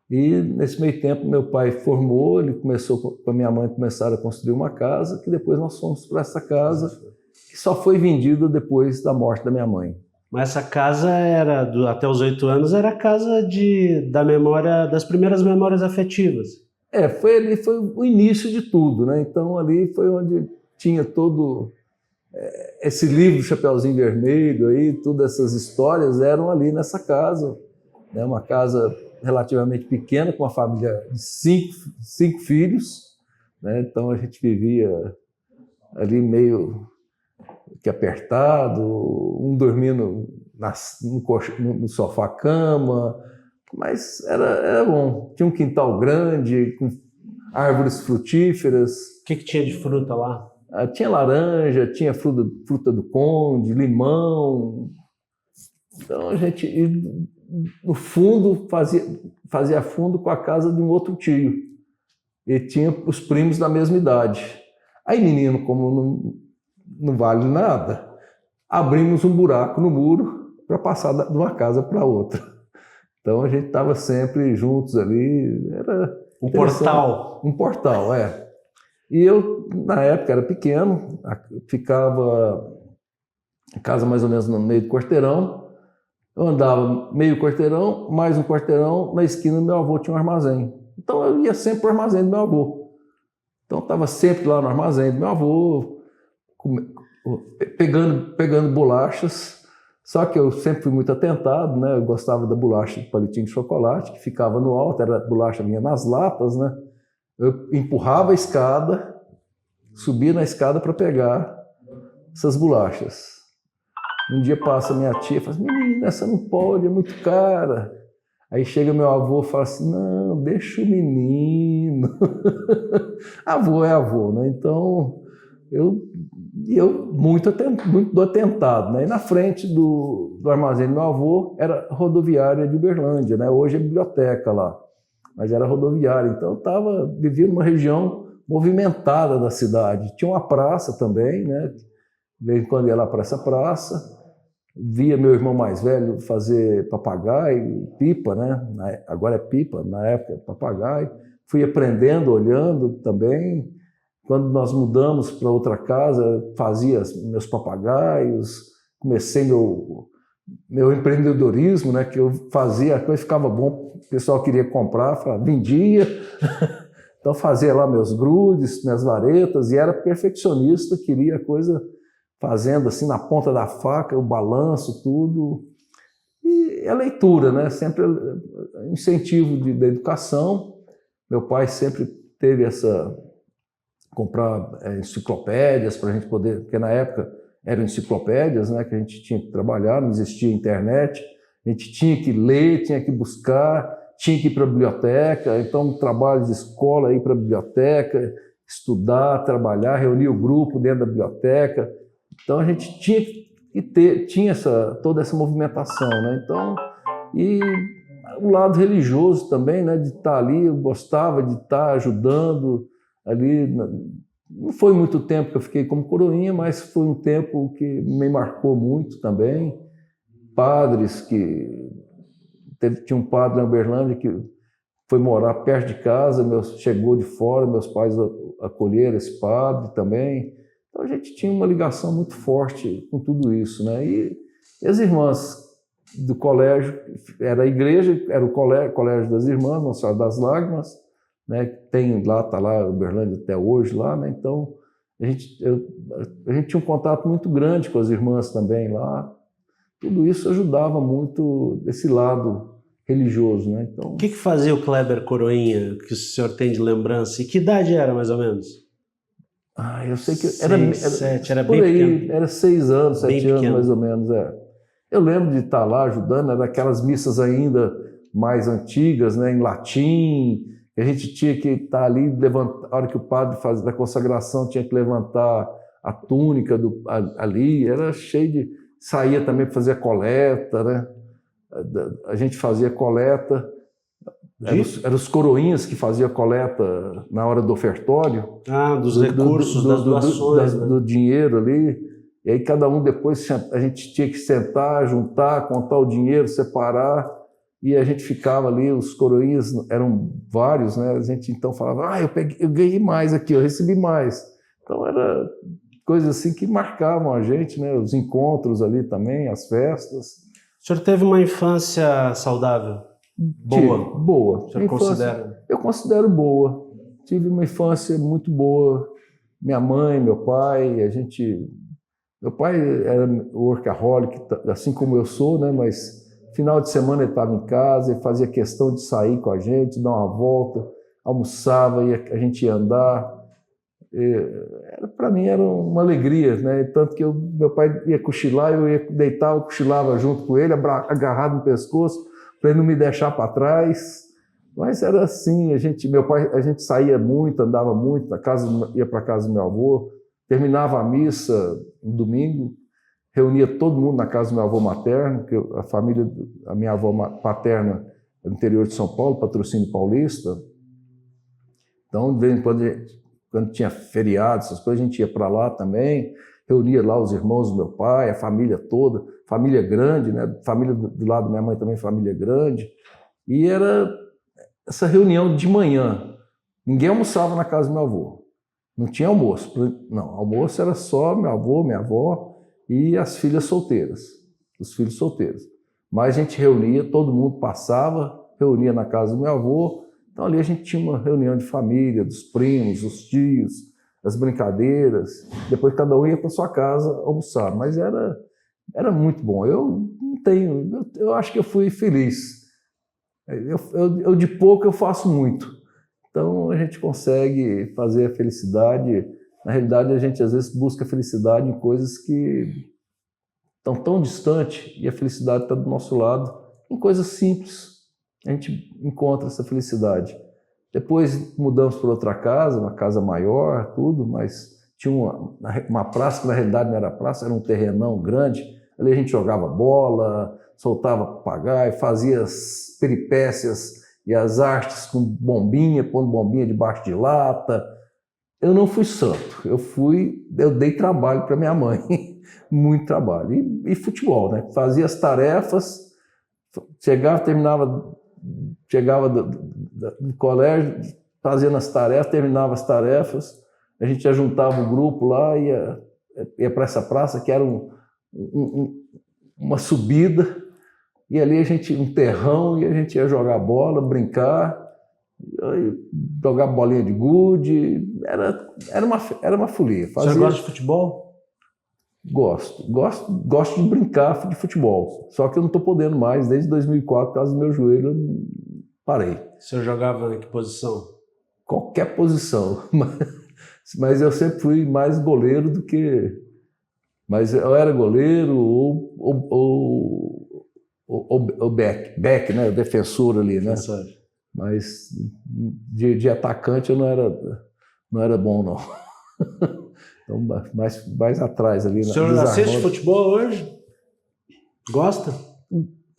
[SPEAKER 1] E nesse meio tempo meu pai formou, ele começou com a minha mãe, começaram a construir uma casa, que depois nós fomos para essa casa, que só foi vendida depois da morte da minha mãe.
[SPEAKER 2] Mas essa casa era, até os 8 anos, era a casa da memória, das primeiras memórias afetivas.
[SPEAKER 1] Foi o início de tudo, né? Então ali foi onde tinha todo esse livro Chapeuzinho Vermelho, aí, todas essas histórias eram ali nessa casa, né? Uma casa relativamente pequena, com uma família de 5 filhos, né? Então a gente vivia ali meio que apertado, um dormindo no sofá-cama, mas era bom. Tinha um quintal grande, com árvores frutíferas.
[SPEAKER 2] O que tinha de fruta lá?
[SPEAKER 1] Tinha laranja, tinha fruta do conde, limão. Então a gente... no fundo, fazia fundo com a casa de um outro tio. E tinha os primos da mesma idade. Aí, menino, como não vale nada, abrimos um buraco no muro para passar de uma casa para outra. Então, a gente estava sempre juntos ali. Era
[SPEAKER 2] um portal.
[SPEAKER 1] Um portal, é. E eu, na época, era pequeno, ficava em casa mais ou menos no meio do quarteirão. Eu andava meio quarteirão, mais um quarteirão, na esquina do meu avô tinha um armazém. Então eu ia sempre para o armazém do meu avô. Então eu estava sempre lá no armazém do meu avô, pegando bolachas. Só que eu sempre fui muito atentado, né? Eu gostava da bolacha de palitinho de chocolate, que ficava no alto, a bolacha vinha nas latas, né? Eu empurrava a escada, subia na escada para pegar essas bolachas. Um dia passa minha tia e fala assim, menina, essa não pode, é muito cara. Aí chega meu avô e fala assim, não, deixa o menino. Avô é avô, né? Então, eu muito do atentado, né? E na frente do armazém do meu avô era rodoviária de Uberlândia, né? Hoje é biblioteca lá, mas era rodoviária. Então, eu vivia numa região movimentada da cidade. Tinha uma praça também, né? De vez em quando ia lá para essa praça. Via meu irmão mais velho fazer papagaio, pipa, né? Agora é pipa, na época papagaio. Fui aprendendo, olhando também. Quando nós mudamos para outra casa, fazia meus papagaios, comecei meu empreendedorismo, né? Que eu fazia, a coisa ficava bom, o pessoal queria comprar, vendia. Então fazia lá meus grudes, minhas varetas, e era perfeccionista, queria a coisa fazendo assim na ponta da faca, o balanço, tudo. E a leitura, né? Sempre incentivo da educação. Meu pai sempre teve comprar enciclopédias para a gente poder, porque na época eram enciclopédias, né? Que a gente tinha que trabalhar, não existia internet, a gente tinha que ler, tinha que buscar, tinha que ir para a biblioteca, então trabalho de escola, ir para a biblioteca, estudar, trabalhar, reunir o grupo dentro da biblioteca. Então a gente tinha toda essa movimentação, né? Então, e o lado religioso também, né? De estar ali, eu gostava de estar ajudando ali. Não foi muito tempo que eu fiquei como coroinha, mas foi um tempo que me marcou muito também. Padres tinha um padre na Uberlândia que foi morar perto de casa, chegou de fora, meus pais acolheram esse padre também. Então a gente tinha uma ligação muito forte com tudo isso, né? E as irmãs do colégio, era a igreja, era o colégio das irmãs, Nossa Senhora das Lágrimas, né? Tem lá, está lá, Uberlândia até hoje lá, né? Então a gente tinha um contato muito grande com as irmãs também lá. Tudo isso ajudava muito esse lado religioso, né? Então,
[SPEAKER 2] o que fazia o Kleber Coroinha, que o senhor tem de lembrança? E que idade era, mais ou menos?
[SPEAKER 1] Eu sei que
[SPEAKER 2] era bem pequeno.
[SPEAKER 1] Era 6 anos, 7 anos mais ou menos. Eu lembro de estar lá ajudando, era aquelas missas ainda mais antigas, né, em latim. A gente tinha que estar ali, a hora que o padre fazia da consagração, tinha que levantar a túnica ali, era cheio de... Saía também para fazer a coleta, né? A gente fazia coleta. Eram os coroinhas que faziam a coleta na hora do ofertório.
[SPEAKER 2] Dos recursos, das doações.
[SPEAKER 1] Do dinheiro ali. E aí cada um depois, a gente tinha que sentar, juntar, contar o dinheiro, separar. E a gente ficava ali, os coroinhas eram vários, né? A gente então falava, eu ganhei mais aqui, eu recebi mais. Então era coisas assim que marcavam a gente, né? Os encontros ali também, as festas.
[SPEAKER 2] O senhor teve uma infância saudável?
[SPEAKER 1] Boa.
[SPEAKER 2] O senhor considera?
[SPEAKER 1] Eu considero boa. Tive uma infância muito boa. Minha mãe, meu pai, meu pai era workaholic, assim como eu sou, né? Mas final de semana ele estava em casa, ele fazia questão de sair com a gente, dar uma volta, almoçava, a gente ia andar. Para mim era uma alegria, né? Tanto que meu pai ia cochilar, eu ia deitar, eu cochilava junto com ele, agarrado no pescoço, para ele não me deixar para trás. Mas era assim, a gente saía muito, andava muito, ia para casa do meu avô, terminava a missa no domingo, reunia todo mundo na casa do meu avô materno, que a minha avó paterna é do interior de São Paulo, Patrocínio Paulista. Então, de vez em quando tinha feriado, essas coisas, a gente ia para lá também, reunia lá os irmãos do meu pai, a família toda, família grande, né? Família do lado da minha mãe também, família grande. E era essa reunião de manhã. Ninguém almoçava na casa do meu avô. Não tinha almoço. Não, almoço era só meu avô, minha avó e as filhas solteiras, os filhos solteiros. Mas a gente reunia, todo mundo passava, reunia na casa do meu avô. Então ali a gente tinha uma reunião de família, dos primos, os tios, as brincadeiras. Depois cada um ia para sua casa almoçar. Mas era muito bom. Eu acho que eu fui feliz. Eu de pouco eu faço muito. Então a gente consegue fazer a felicidade. Na realidade, a gente às vezes busca felicidade em coisas que estão tão distantes e a felicidade está do nosso lado, em coisas simples. A gente encontra essa felicidade. Depois mudamos para outra casa, uma casa maior, tudo, mas tinha uma praça que na realidade não era praça, era um terrenão grande. Ali a gente jogava bola, soltava papagaio, fazia as peripécias e as artes com bombinha, pondo bombinha debaixo de lata. Eu não fui santo, eu dei trabalho para minha mãe, muito trabalho. E futebol, né? Fazia as tarefas, chegava do colégio, fazendo as tarefas, terminava as tarefas, a gente já juntava o grupo lá, ia para essa praça, que era uma subida, e ali um terrão, e a gente ia jogar bola, brincar, jogar bolinha de gude, era uma folia.
[SPEAKER 2] Você gosta de futebol?
[SPEAKER 1] Gosto de brincar de futebol, só que eu não estou podendo mais, desde 2004, por causa do meu joelho, eu parei.
[SPEAKER 2] Você jogava em que posição?
[SPEAKER 1] Qualquer posição, mas eu sempre fui mais goleiro do que... Mas eu era goleiro ou back, né? O defensor ali, né?
[SPEAKER 2] Defensor.
[SPEAKER 1] Mas de atacante eu não era bom, não. Então, mais atrás ali.
[SPEAKER 2] O senhor assiste futebol hoje? Gosta?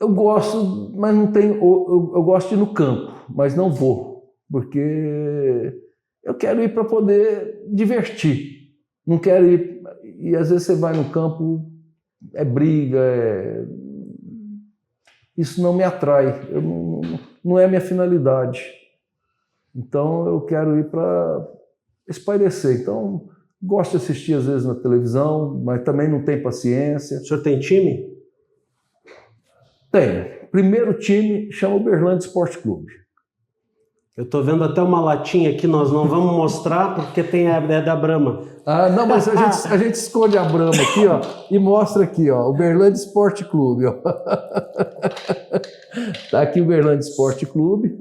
[SPEAKER 1] Eu gosto, mas não tenho. Eu gosto de ir no campo, mas não vou, porque eu quero ir para poder divertir. Não quero ir. E às vezes você vai no campo, é briga, isso não me atrai. Não é minha finalidade. Então eu quero ir para espairecer. Então gosto de assistir às vezes na televisão, mas também não tenho paciência.
[SPEAKER 2] O senhor tem time?
[SPEAKER 1] Tenho. Primeiro time chama Uberlândia Esporte Clube.
[SPEAKER 2] Eu estou vendo até uma latinha aqui, nós não vamos mostrar porque tem a ideia da Brahma.
[SPEAKER 1] Ah, não, mas a gente esconde a Brahma aqui, ó, e mostra aqui, ó, Uberlândia Esporte Clube, ó. Tá aqui o Uberlândia Esporte Clube.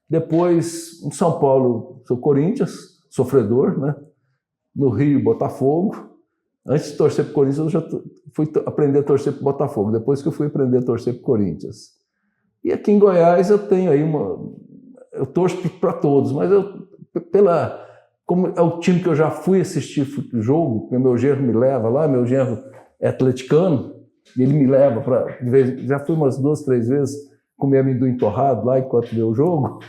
[SPEAKER 1] Depois, em São Paulo, sou Corinthians, sofredor, né? No Rio, Botafogo. Antes de torcer para o Corinthians, eu já fui aprender a torcer para o Botafogo. Depois que eu fui aprender a torcer para o Corinthians. E aqui em Goiás eu tenho aí eu torço para todos, mas como é o time que eu já fui assistir jogo, porque meu genro me leva lá, meu genro é atleticano, e ele me leva já fui umas 2, 3 vezes comer amendoim torrado lá enquanto vê o jogo,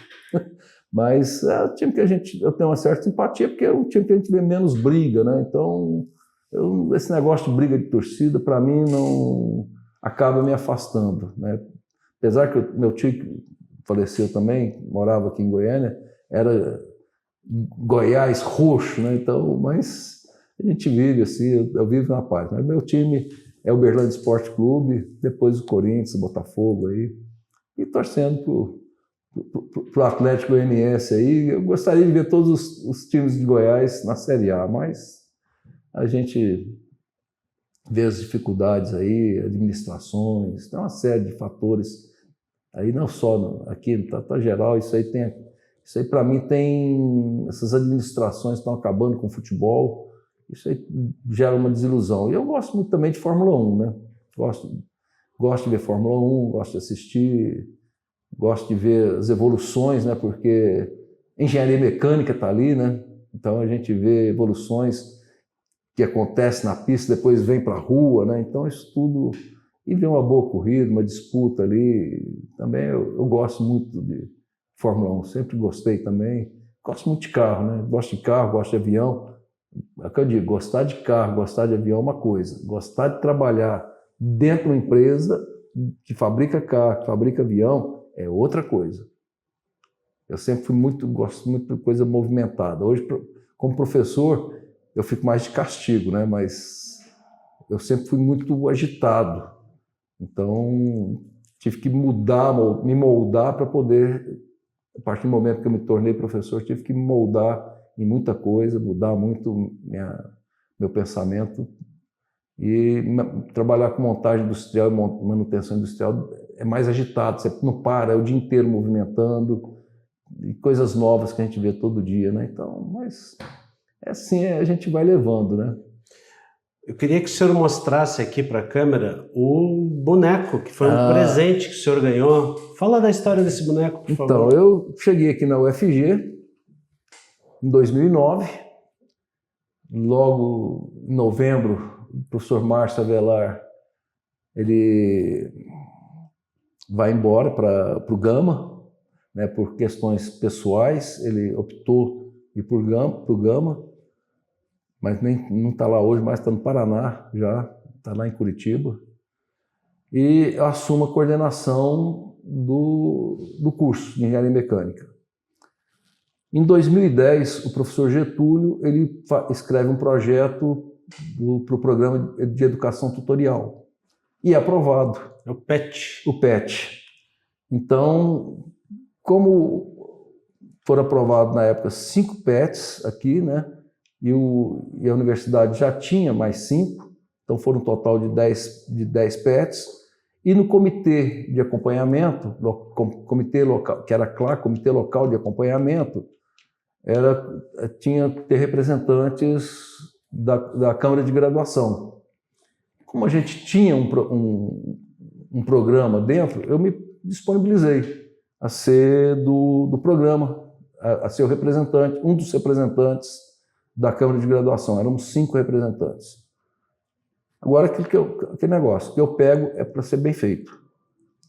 [SPEAKER 1] mas é o time que eu tenho uma certa simpatia, porque é um time que a gente vê menos briga, né? Então, esse negócio de briga de torcida, para mim, não acaba me afastando, né? Apesar que meu tio faleceu também, morava aqui em Goiânia, era Goiás roxo, né? Então, mas a gente vive assim, eu vivo na paz. Mas meu time é o Uberlândia Esporte Clube, depois o Corinthians, o Botafogo aí, e torcendo pro Atlético Goianiense aí. Eu gostaria de ver todos os times de Goiás na Série A, mas a gente vê as dificuldades aí, administrações, tem uma série de fatores. Aí não só aqui, tá geral, isso aí para mim essas administrações estão acabando com o futebol, isso aí gera uma desilusão. E eu gosto muito também de Fórmula 1, né? Gosto de ver Fórmula 1, gosto de assistir, gosto de ver as evoluções, né? Porque engenharia mecânica está ali, né? Então a gente vê evoluções que acontece na pista, depois vem para a rua, né? Então isso tudo, e vem uma boa corrida, uma disputa ali, também eu gosto muito de Fórmula 1, sempre gostei também, gosto muito de carro, né? Gosto de carro, gosto de avião, é o que eu digo, gostar de carro, gostar de avião é uma coisa, gostar de trabalhar dentro de uma empresa que fabrica carro, que fabrica avião, é outra coisa. Eu sempre gosto muito de coisa movimentada. Hoje, como professor, eu fico mais de castigo, né? Mas eu sempre fui muito agitado. Então, tive que me moldar para poder, a partir do momento que eu me tornei professor, tive que me moldar em muita coisa, mudar muito meu pensamento. E trabalhar com montagem industrial e manutenção industrial é mais agitado, você não para, é o dia inteiro movimentando, e coisas novas que a gente vê todo dia, né? Então, mas é assim, a gente vai levando, né?
[SPEAKER 2] Eu queria que o senhor mostrasse aqui para a câmera o boneco, que foi um presente que o senhor ganhou. Fala da história desse boneco, por favor.
[SPEAKER 1] Então, eu cheguei aqui na UFG em 2009, logo em novembro, o professor Márcio Avelar, ele vai embora para o Gama, né, por questões pessoais, ele optou ir para o Gama, mas não está lá hoje, mas está no Paraná já, está lá em Curitiba, e eu assumo a coordenação do curso de Engenharia Mecânica. Em 2010, o professor Getúlio ele escreve um projeto para o programa de educação tutorial e é aprovado.
[SPEAKER 2] É o PET.
[SPEAKER 1] O PET. Então, como foram aprovados na época 5 PETs aqui, né? E a universidade já tinha mais 5, então foram um total de 10 PETs. E no comitê de acompanhamento, comitê local, que era claro, comitê local de acompanhamento, tinha que ter representantes da Câmara de Graduação. Como a gente tinha um programa dentro, eu me disponibilizei a ser do programa, a ser o representante, um dos representantes da Câmara de Graduação. Éramos 5 representantes. Agora, aquele negócio que eu pego é para ser bem feito.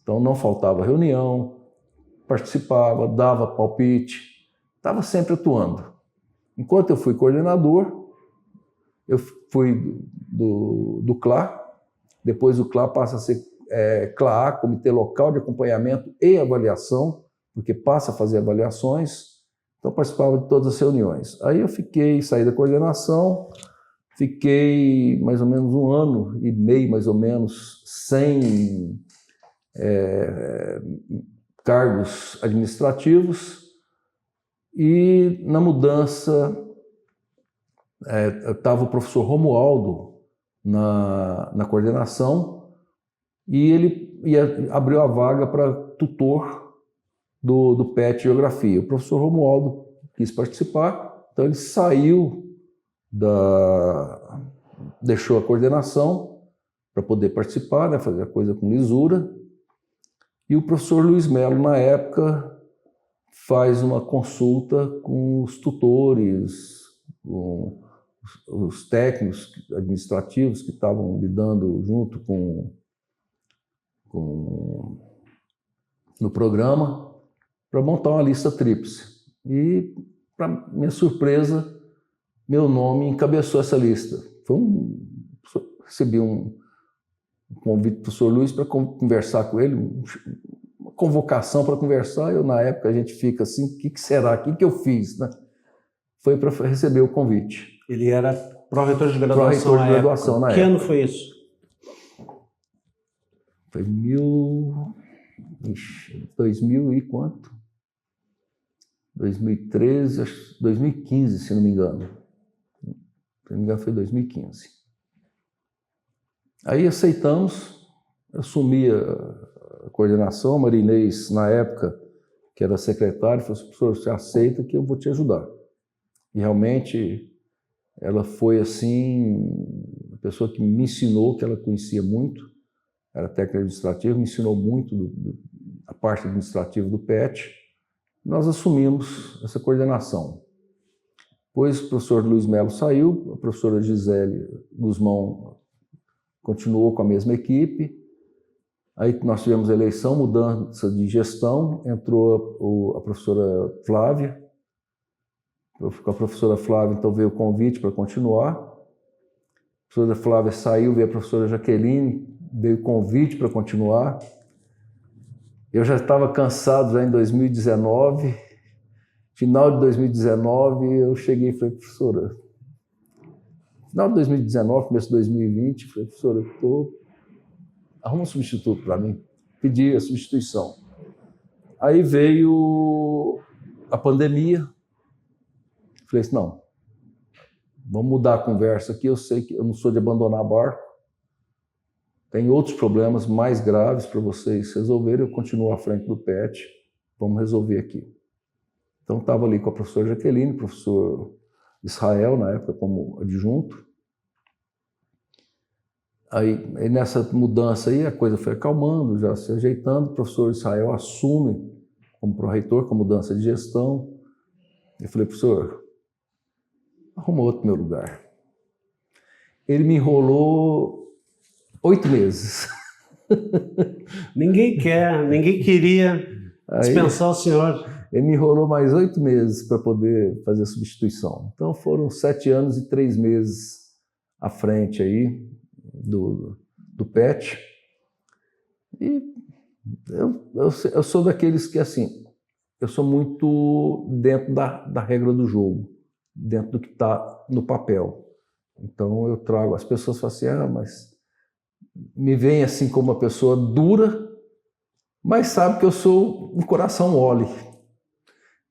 [SPEAKER 1] Então, não faltava reunião, participava, dava palpite, estava sempre atuando. Enquanto eu fui coordenador, eu fui do CLA, depois o CLA passa a ser CLA, Comitê Local de Acompanhamento e Avaliação, porque passa a fazer avaliações, então participava de todas as reuniões. Aí eu saí da coordenação, fiquei mais ou menos 1 ano e meio, mais ou menos, sem cargos administrativos, e na mudança estava o professor Romualdo na coordenação e ele abriu a vaga para tutor do PET Geografia. O professor Romualdo quis participar, então ele saiu deixou a coordenação para poder participar, né, fazer a coisa com lisura, e o professor Luiz Melo, na época, faz uma consulta com os tutores, com os técnicos administrativos que estavam lidando junto no programa, para montar uma lista tríplice. E, para minha surpresa, meu nome encabeçou essa lista. Recebi um convite do professor Luiz para conversar com ele, uma convocação para conversar. Eu, na época, a gente fica assim, o que será? O que eu fiz? Né? Foi para receber o convite.
[SPEAKER 2] Ele era pró-reitor de graduação,
[SPEAKER 1] na época.
[SPEAKER 2] Que ano foi isso?
[SPEAKER 1] Foi 2000 e quanto? 2013, 2015, se não me engano. Se não me engano, foi 2015. Aí aceitamos, assumi a coordenação, a Marinês, na época, que era secretária, falou assim: professor, você aceita que eu vou te ajudar. E realmente ela foi assim, a pessoa que me ensinou, que ela conhecia muito, era técnica administrativa, me ensinou muito a parte administrativa do PET. Nós assumimos essa coordenação. Depois o professor Luiz Melo saiu, a professora Gisele Guzmão continuou com a mesma equipe. Aí nós tivemos a eleição, mudança de gestão, entrou a professora Flávia. Com a professora Flávia, então, veio o convite para continuar. A professora Flávia saiu, veio a professora Jaqueline, veio o convite para continuar. Eu já estava cansado já em 2019. Final de 2019, eu cheguei e falei, professora, final de 2019, começo de 2020, falei, professora, arruma um substituto para mim. Pedi a substituição. Aí veio a pandemia. Falei assim, não, vamos mudar a conversa aqui, eu sei que eu não sou de abandonar barco, tem outros problemas mais graves para vocês resolverem, eu continuo à frente do PET, vamos resolver aqui. Então estava ali com a professora Jaqueline, professor Israel, na época como adjunto. Aí nessa mudança aí a coisa foi acalmando, já se ajeitando, o professor Israel assume como pró-reitor, com a mudança de gestão. Eu falei, professor, arruma outro meu lugar. Ele me enrolou 8 meses.
[SPEAKER 2] Ninguém queria dispensar o senhor.
[SPEAKER 1] Ele me enrolou mais 8 meses para poder fazer a substituição. Então foram 7 anos e 3 meses à frente aí do PET. E eu sou daqueles que, assim, eu sou muito dentro da regra do jogo, dentro do que está no papel. Então eu trago, as pessoas falam assim, mas me veem assim como uma pessoa dura, mas sabe que eu sou um coração mole.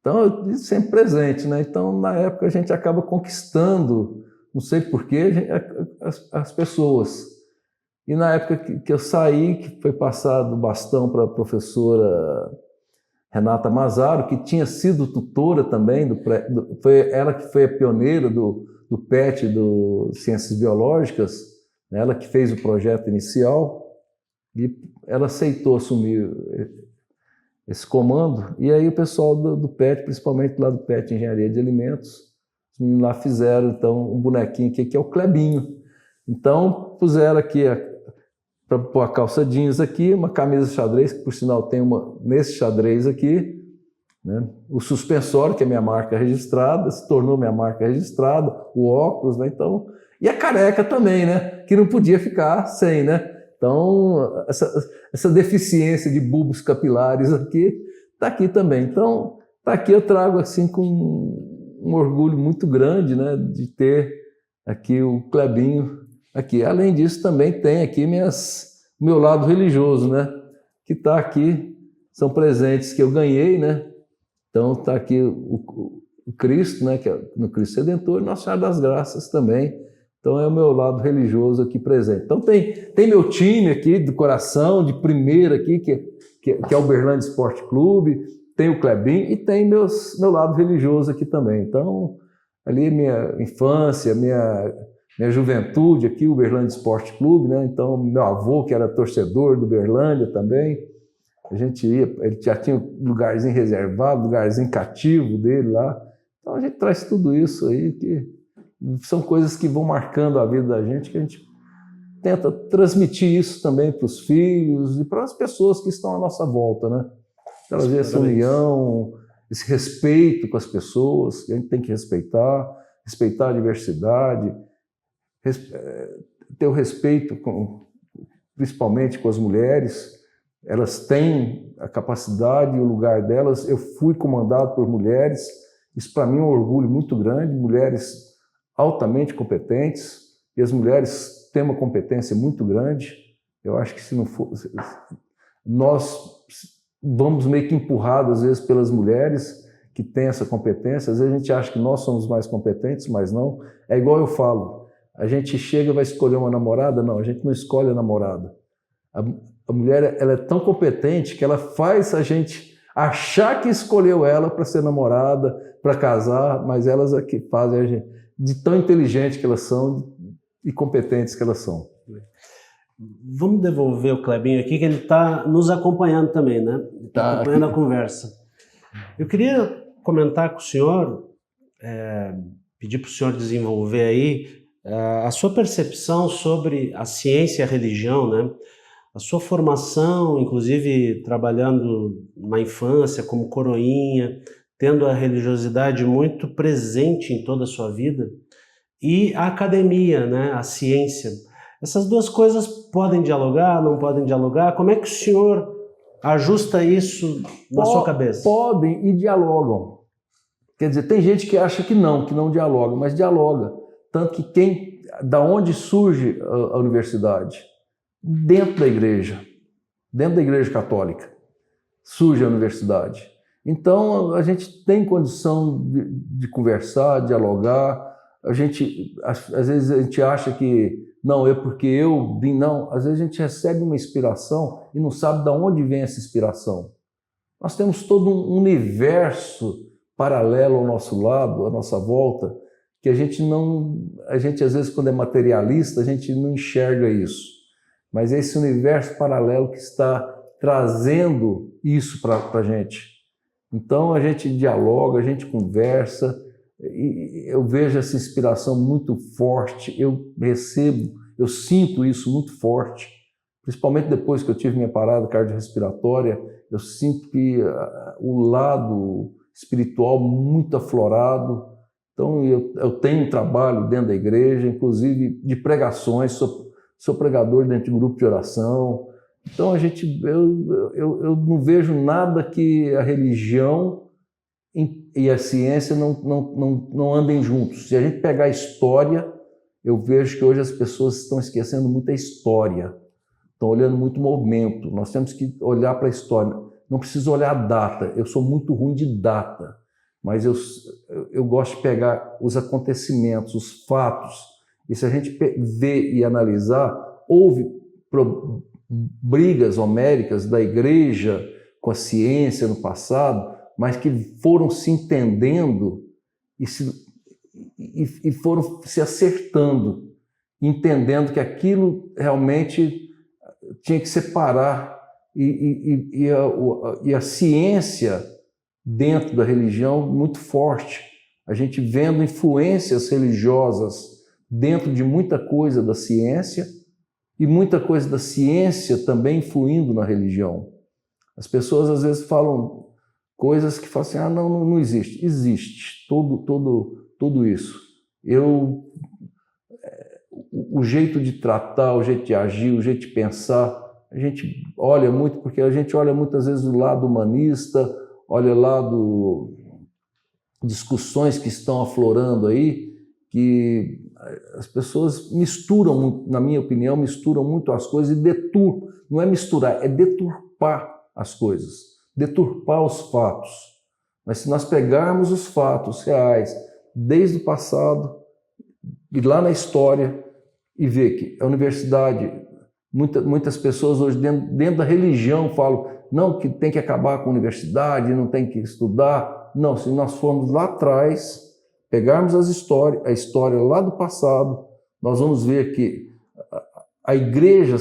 [SPEAKER 1] Então eu sempre presente, né? Então na época a gente acaba conquistando, não sei porquê, as pessoas. E na época que eu saí, que foi passado o bastão para a professora Renata Mazaro, que tinha sido tutora também, foi ela que foi a pioneira do PET, do Ciências Biológicas, né? Ela que fez o projeto inicial, e ela aceitou assumir esse comando. E aí o pessoal do PET, principalmente lá do PET Engenharia de Alimentos, os meninos lá fizeram então um bonequinho aqui, que é o Clebinho. Então puseram aqui para pôr a calça jeans aqui, uma camisa xadrez, que por sinal tem uma nesse xadrez aqui, né? O suspensório, que é minha marca registrada, se tornou minha marca registrada, o óculos, né? Então, e a careca também, né? Que não podia ficar sem, né? Então, essa deficiência de bulbos capilares aqui, está aqui também. Então, está aqui, eu trago assim com um orgulho muito grande, né? De ter aqui o Clebinho aqui. Além disso, também tem aqui meu lado religioso, né? Que está aqui, são presentes que eu ganhei, né? Então está aqui o Cristo, né? Que é no Cristo Redentor, e Nossa Senhora das Graças também. Então é o meu lado religioso aqui presente. Então tem meu time aqui do coração, de primeira aqui, que é o Uberlândia Esporte Clube, tem o Clebinho e tem meu lado religioso aqui também. Então, ali minha infância, minha juventude aqui, o Uberlândia Esporte Clube, né? Então, meu avô, que era torcedor do Uberlândia também, a gente ia, ele já tinha lugarzinho reservado, lugarzinho cativo dele lá. Então, a gente traz tudo isso aí, que são coisas que vão marcando a vida da gente, que a gente tenta transmitir isso também para os filhos e para as pessoas que estão à nossa volta, né? Trazer essa união, esse respeito com as pessoas, que a gente tem que respeitar a diversidade, ter o respeito principalmente com as mulheres. Elas têm a capacidade e o lugar delas. Eu fui comandado por mulheres, isso para mim é um orgulho muito grande, mulheres altamente competentes, e as mulheres têm uma competência muito grande. Eu acho que se não for, nós vamos meio que empurrados às vezes pelas mulheres que têm essa competência. Às vezes a gente acha que nós somos mais competentes, mas não. É igual eu falo, a gente chega e vai escolher uma namorada? Não, a gente não escolhe a namorada. A mulher, ela é tão competente que ela faz a gente achar que escolheu ela para ser namorada, para casar, mas elas é que fazem a gente, de tão inteligente que elas são e competentes que elas são.
[SPEAKER 2] Vamos devolver o Clebinho aqui, que ele está nos acompanhando também, né? Está acompanhando a conversa. Eu queria comentar com o senhor pedir para o senhor desenvolver aí a sua percepção sobre a ciência e a religião, né? A sua formação, inclusive trabalhando na infância como coroinha, tendo a religiosidade muito presente em toda a sua vida, e a academia, né? A ciência. Essas duas coisas podem dialogar, não podem dialogar? Como é que o senhor ajusta isso na sua cabeça?
[SPEAKER 1] Podem e dialogam. Quer dizer, tem gente que acha que não dialoga, mas dialoga. Tanto que da onde surge a universidade? Dentro da igreja católica, surge a universidade. Então, a gente tem condição de conversar, dialogar. Às vezes a gente acha que não, é porque eu vim, não. Às vezes a gente recebe uma inspiração e não sabe de onde vem essa inspiração. Nós temos todo um universo paralelo ao nosso lado, à nossa volta, que a gente às vezes quando é materialista, a gente não enxerga isso. Mas é esse universo paralelo que está trazendo isso para a gente. Então a gente dialoga, a gente conversa, e eu vejo essa inspiração muito forte, eu sinto isso muito forte, principalmente depois que eu tive minha parada cardiorrespiratória, eu sinto que o lado espiritual muito aflorado. Então eu tenho um trabalho dentro da igreja, inclusive de pregações, sou pregador dentro de um grupo de oração. Então eu não vejo nada que a religião e a ciência não andem juntos. Se a gente pegar a história, eu vejo que hoje as pessoas estão esquecendo muito a história, estão olhando muito o momento. Nós temos que olhar para a história. Não preciso olhar a data, eu sou muito ruim de data, mas eu gosto de pegar os acontecimentos, os fatos. E se a gente ver e analisar, houve brigas homéricas da igreja com a ciência no passado, mas que foram se entendendo e foram se acertando, entendendo que aquilo realmente tinha que separar. E a ciência dentro da religião muito forte. A gente vendo influências religiosas dentro de muita coisa da ciência e muita coisa da ciência também influindo na religião. As pessoas às vezes falam coisas que falam assim, não existe. Existe tudo isso. O jeito de tratar, o jeito de agir, o jeito de pensar, a gente olha muito, porque a gente olha muitas vezes do lado humanista, olha lá discussões que estão aflorando aí, que as pessoas misturam, na minha opinião, misturam muito as coisas e deturpam. Não é misturar, é deturpar as coisas, deturpar os fatos. Mas se nós pegarmos os fatos reais, desde o passado, e lá na história, e ver que a universidade, muitas pessoas hoje dentro da religião falam, não, que tem que acabar com a universidade, não tem que estudar. Não, se nós formos lá atrás, pegarmos a história lá do passado, nós vamos ver que a igreja,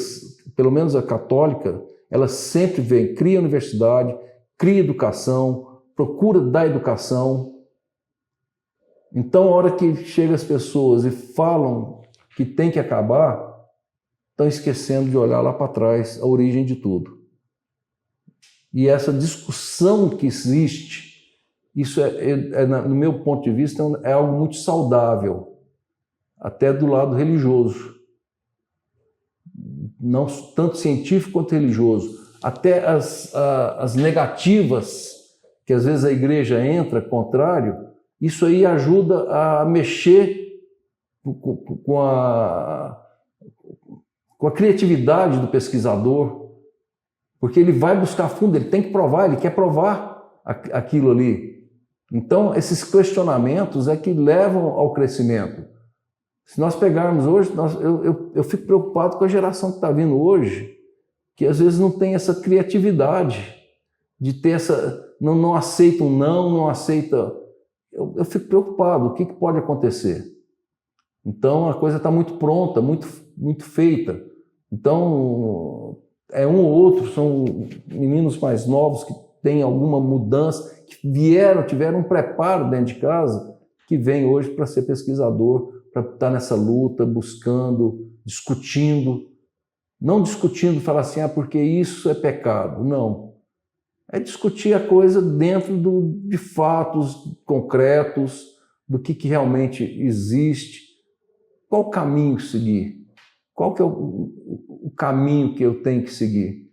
[SPEAKER 1] pelo menos a católica, ela sempre vem, cria universidade, cria educação, procura dar educação. Então, a hora que chegam as pessoas e falam que tem que acabar, estão esquecendo de olhar lá para trás a origem de tudo. E essa discussão que existe, isso no meu ponto de vista, é algo muito saudável, até do lado religioso. Não tanto científico quanto religioso. Até as negativas, que às vezes a igreja entra contrário, isso aí ajuda a mexer com a criatividade do pesquisador, porque ele vai buscar fundo, ele tem que provar, ele quer provar aquilo ali. Então, esses questionamentos é que levam ao crescimento. Se nós pegarmos hoje, eu fico preocupado com a geração que está vindo hoje, que às vezes não tem essa criatividade, de ter não aceita não aceita. Eu fico preocupado, o que pode acontecer? Então, a coisa está muito pronta, muito feita. Então, é um ou outro, são meninos mais novos que têm alguma mudança, que tiveram um preparo dentro de casa, que vem hoje para ser pesquisador, para estar nessa luta, buscando, discutindo. Não discutindo, falar assim, porque isso é pecado. Não. É discutir a coisa dentro de fatos concretos, do que realmente existe, qual o caminho seguir, qual que é o caminho que eu tenho que seguir.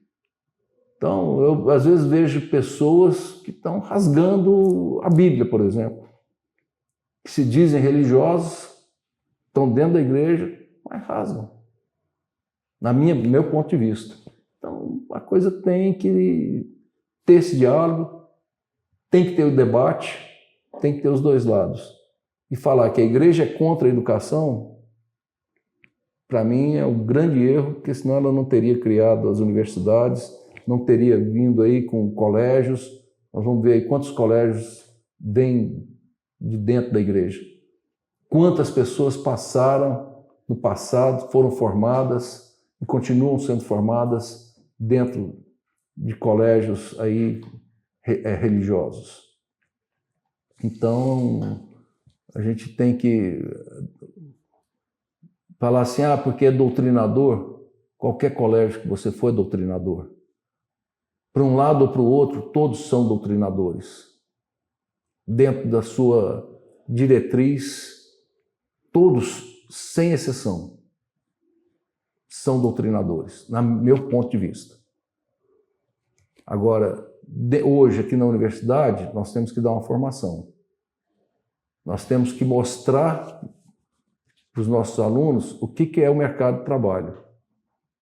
[SPEAKER 1] Então, eu às vezes vejo pessoas que estão rasgando a Bíblia, por exemplo, que se dizem religiosos, estão dentro da igreja, mas rasgam, meu ponto de vista. Então, a coisa tem que ter esse diálogo, tem que ter o debate, tem que ter os dois lados. E falar que a igreja é contra a educação, para mim é um grande erro, porque senão ela não teria criado as universidades, não teria vindo aí com colégios. Nós vamos ver aí quantos colégios vêm de dentro da igreja. Quantas pessoas passaram no passado, foram formadas e continuam sendo formadas dentro de colégios aí religiosos. Então, a gente tem que falar assim, porque é doutrinador. Qualquer colégio que você for é doutrinador. Para um lado ou para o outro, todos são doutrinadores. Dentro da sua diretriz, todos, sem exceção, são doutrinadores, no meu ponto de vista. Agora, hoje aqui na universidade, nós temos que dar uma formação. Nós temos que mostrar para os nossos alunos o que é o mercado de trabalho,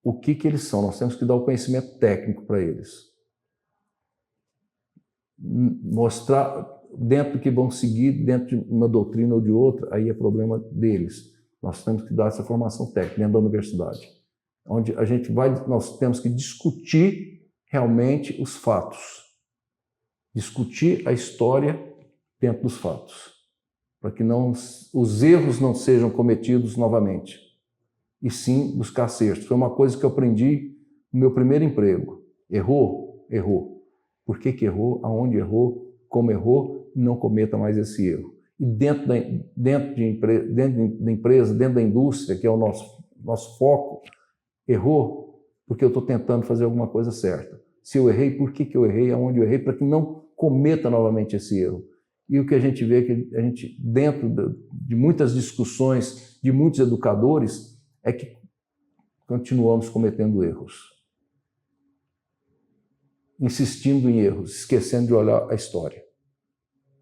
[SPEAKER 1] o que eles são. Nós temos que dar o conhecimento técnico para eles. Mostrar dentro do que vão seguir, dentro de uma doutrina ou de outra, aí é problema deles. Nós temos que dar essa formação técnica dentro da universidade, onde nós temos que discutir realmente os fatos, discutir a história dentro dos fatos, para que os erros não sejam cometidos novamente, e sim buscar acertos. Foi uma coisa que eu aprendi no meu primeiro emprego. Errou? Errou. Por que errou? Aonde errou? Como errou? Não cometa mais esse erro. E dentro da empresa, dentro da indústria, que é o nosso foco, errou porque eu estou tentando fazer alguma coisa certa. Se eu errei, por que eu errei? Aonde eu errei? Para que não cometa novamente esse erro. E o que a gente vê é que a gente, dentro de muitas discussões de muitos educadores, é que continuamos cometendo erros. Insistindo em erros, esquecendo de olhar a história.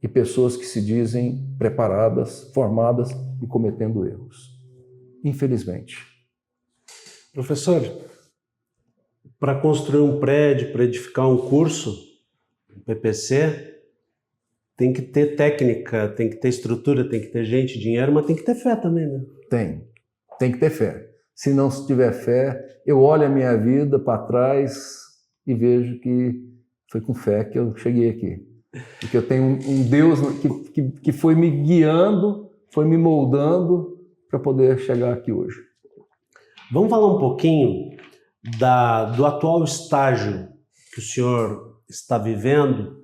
[SPEAKER 1] E pessoas que se dizem preparadas, formadas e cometendo erros. Infelizmente.
[SPEAKER 2] Professor, para construir um prédio, para edificar um curso, um PPC, tem que ter técnica, tem que ter estrutura, tem que ter gente, dinheiro, mas tem que ter fé também, né?
[SPEAKER 1] Tem que ter fé. Se não tiver fé, eu olho a minha vida para trás e vejo que foi com fé que eu cheguei aqui. Porque eu tenho um Deus que foi me guiando, foi me moldando para poder chegar aqui hoje.
[SPEAKER 2] Vamos falar um pouquinho do atual estágio que o senhor está vivendo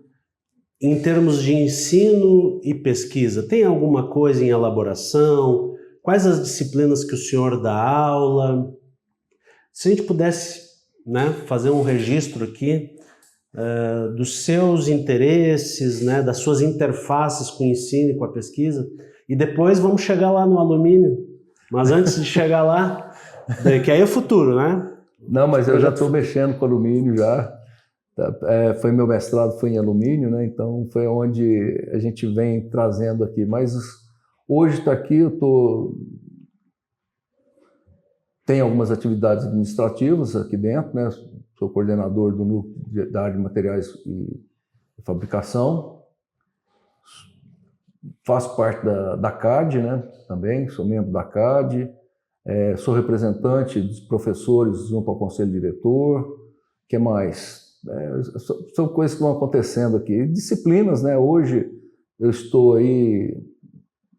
[SPEAKER 2] em termos de ensino e pesquisa. Tem alguma coisa em elaboração? Quais as disciplinas que o senhor dá aula? Se a gente pudesse, fazer um registro aqui dos seus interesses, das suas interfaces com o ensino e com a pesquisa, e depois vamos chegar lá no alumínio. Mas antes de chegar lá, que aí é futuro, né?
[SPEAKER 1] Não, mas eu já estou mexendo com alumínio já. Meu mestrado foi em alumínio, né? Então foi onde a gente vem trazendo aqui. Mas hoje está aqui, tenho algumas atividades administrativas aqui dentro, né? Sou coordenador do núcleo da área de materiais e fabricação. Faço parte da CAD, né? Também sou membro da CAD. Sou representante dos professores junto ao conselho diretor. O que mais? São coisas que vão acontecendo aqui. Disciplinas, né? Hoje eu estou aí,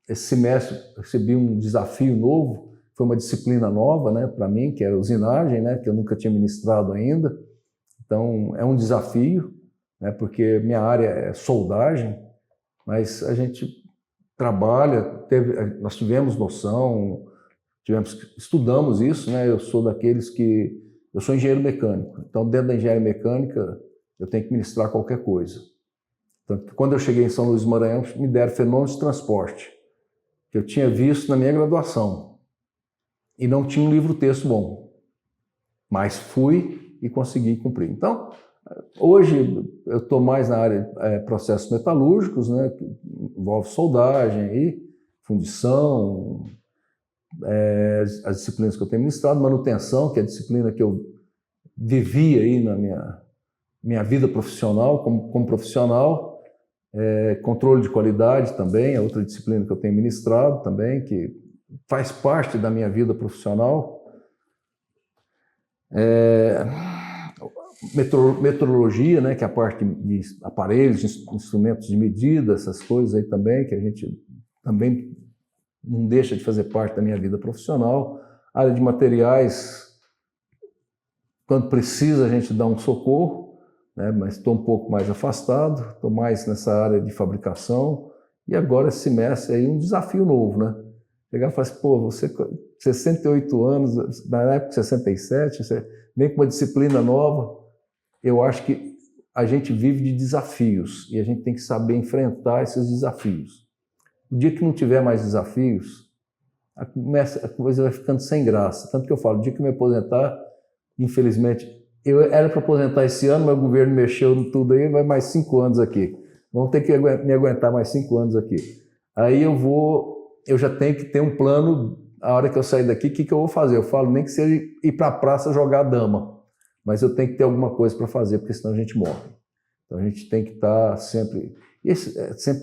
[SPEAKER 1] esse semestre recebi um desafio novo, foi uma disciplina nova, né, para mim, que era usinagem, né, que eu nunca tinha ministrado ainda. Então é um desafio, né, porque minha área é soldagem, mas a gente trabalha, nós tivemos noção, estudamos isso, né? Eu sou daqueles que... Eu sou engenheiro mecânico, então dentro da engenharia mecânica eu tenho que ministrar qualquer coisa. Tanto que quando eu cheguei em São Luís do Maranhão, me deram fenômenos de transporte, que eu tinha visto na minha graduação, e não tinha um livro-texto bom, mas fui e consegui cumprir. Então, hoje eu estou mais na área de processos metalúrgicos, né, que envolve soldagem e fundição, as disciplinas que eu tenho ministrado, manutenção, que é a disciplina que eu vivi aí na minha vida profissional, como profissional, controle de qualidade também, é outra disciplina que eu tenho ministrado também, que faz parte da minha vida profissional. Metrologia, né, que é a parte de aparelhos, instrumentos de medida, essas coisas aí também, que a gente também não deixa de fazer parte da minha vida profissional. A área de materiais, quando precisa a gente dá um socorro, né, mas estou um pouco mais afastado, estou mais nessa área de fabricação, e agora esse semestre aí um desafio novo, né? Chegar e falar assim, pô, você 68 anos, na época 67, você vem com uma disciplina nova. Eu acho que a gente vive de desafios e a gente tem que saber enfrentar esses desafios. O dia que não tiver mais desafios, a coisa vai ficando sem graça. Tanto que eu falo, o dia que eu me aposentar, infelizmente, eu era para aposentar esse ano, mas o governo mexeu em tudo aí, vai mais 5 anos aqui. Vão ter que me aguentar mais 5 anos aqui. Aí eu já tenho que ter um plano, a hora que eu sair daqui, o que eu vou fazer? Eu falo, nem que seja ir para a praça jogar dama, mas eu tenho que ter alguma coisa para fazer, porque senão a gente morre. Então a gente tem que estar sempre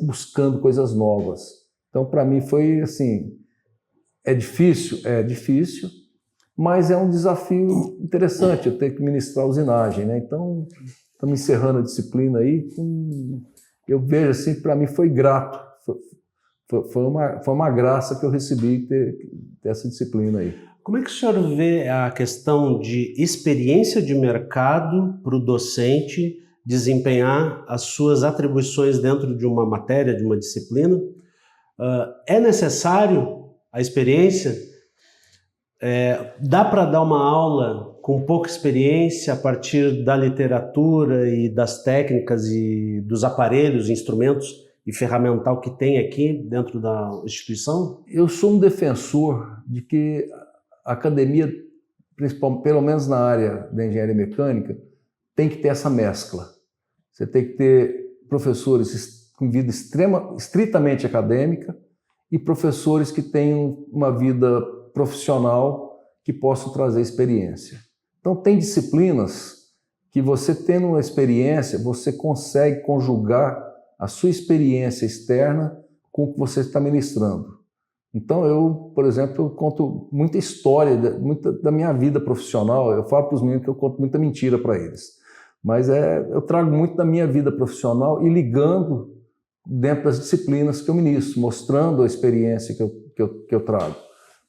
[SPEAKER 1] buscando coisas novas. Então para mim foi assim, é difícil, mas é um desafio interessante, eu tenho que ministrar usinagem, né? Então estamos encerrando a disciplina aí, eu vejo assim, para mim foi grato, foi uma graça que eu recebi ter essa disciplina aí.
[SPEAKER 2] Como é que o senhor vê a questão de experiência de mercado para o docente desempenhar as suas atribuições dentro de uma matéria, de uma disciplina? É necessário a experiência? Dá para dar uma aula com pouca experiência a partir da literatura e das técnicas e dos aparelhos, instrumentos e ferramental que tem aqui dentro da instituição? Eu
[SPEAKER 1] sou um defensor de que a academia, pelo menos na área da engenharia mecânica, tem que ter essa mescla. Você tem que ter professores com vida estritamente acadêmica e professores que tenham uma vida profissional que possam trazer experiência. Então tem disciplinas que você tendo uma experiência, você consegue conjugar a sua experiência externa com o que você está ministrando. Então eu, por exemplo, eu conto muita história, da minha vida profissional. Eu falo para os meninos que eu conto muita mentira para eles. Mas eu trago muito da minha vida profissional e ligando dentro das disciplinas que eu ministro, mostrando a experiência que eu trago.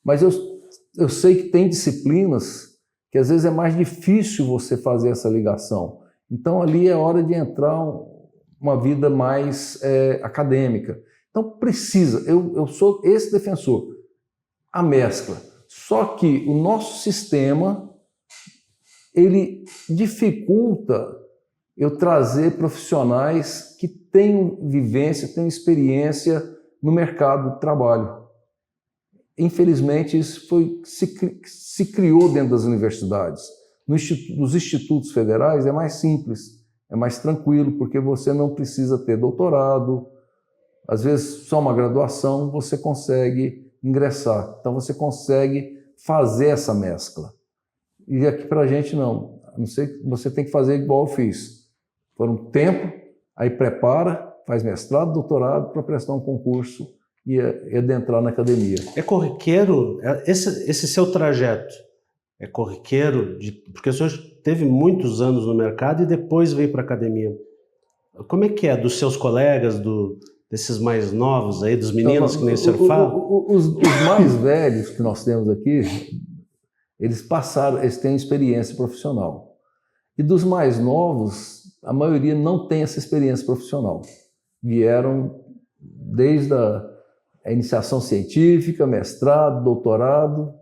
[SPEAKER 1] Mas eu sei que tem disciplinas que às vezes é mais difícil você fazer essa ligação. Então ali é hora de entrar uma vida mais acadêmica. Então precisa, eu sou esse defensor, a mescla. Só que o nosso sistema, ele dificulta eu trazer profissionais que tenham vivência, tenham experiência no mercado de trabalho. Infelizmente, isso se criou dentro das universidades. Nos institutos federais é mais simples, é mais tranquilo, porque você não precisa ter doutorado, às vezes só uma graduação você consegue ingressar. Então você consegue fazer essa mescla. E aqui para a gente não. A não ser que você tem que fazer igual eu fiz. Por um tempo, aí prepara, faz mestrado, doutorado para prestar um concurso e adentrar na academia.
[SPEAKER 2] É corriqueiro, esse seu trajeto é corriqueiro, porque o senhor teve muitos anos no mercado e depois veio para a academia. Como é que é dos seus colegas, desses mais novos aí, dos meninos que nem o senhor fala?
[SPEAKER 1] Os mais velhos que nós temos aqui, eles têm experiência profissional. E dos mais novos, a maioria não tem essa experiência profissional. Vieram desde a iniciação científica, mestrado, doutorado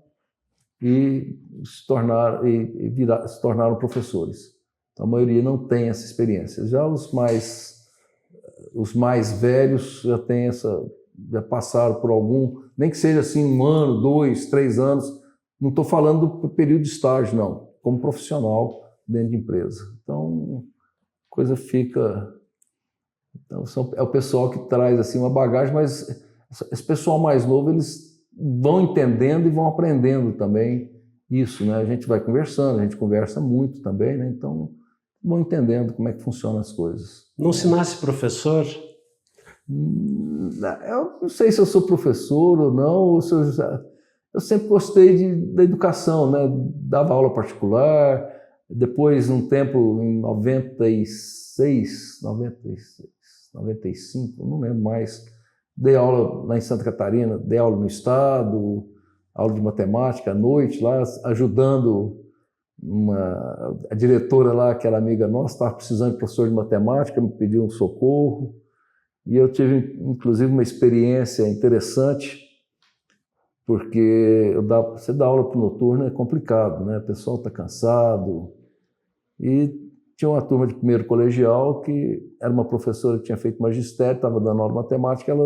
[SPEAKER 1] e se tornaram professores. Então, a maioria não tem essa experiência. Já os mais velhos já passaram por algum, nem que seja assim 1 ano, 2, 3 anos, não estou falando do período de estágio, não, como profissional dentro de empresa. Então, a coisa fica... Então, é o pessoal que traz assim, uma bagagem, mas esse pessoal mais novo, eles vão entendendo e vão aprendendo também isso, né? A gente vai conversando, a gente conversa muito também, né? Então, vão entendendo como é que funcionam as coisas.
[SPEAKER 2] Não se nasce professor?
[SPEAKER 1] Eu não sei se eu sou professor ou não, ou se eu sempre gostei da educação, né? Dava aula particular, depois, um tempo, em 95, não lembro mais, dei aula lá em Santa Catarina, dei aula no estado, aula de matemática à noite lá, ajudando a diretora lá, que era amiga nossa, estava precisando de professor de matemática, me pediu um socorro, e eu tive, inclusive, uma experiência interessante, porque você dá aula para o noturno é complicado, né? O pessoal está cansado, e tinha uma turma de primeiro colegial que era uma professora que tinha feito magistério, estava dando aula de matemática, ela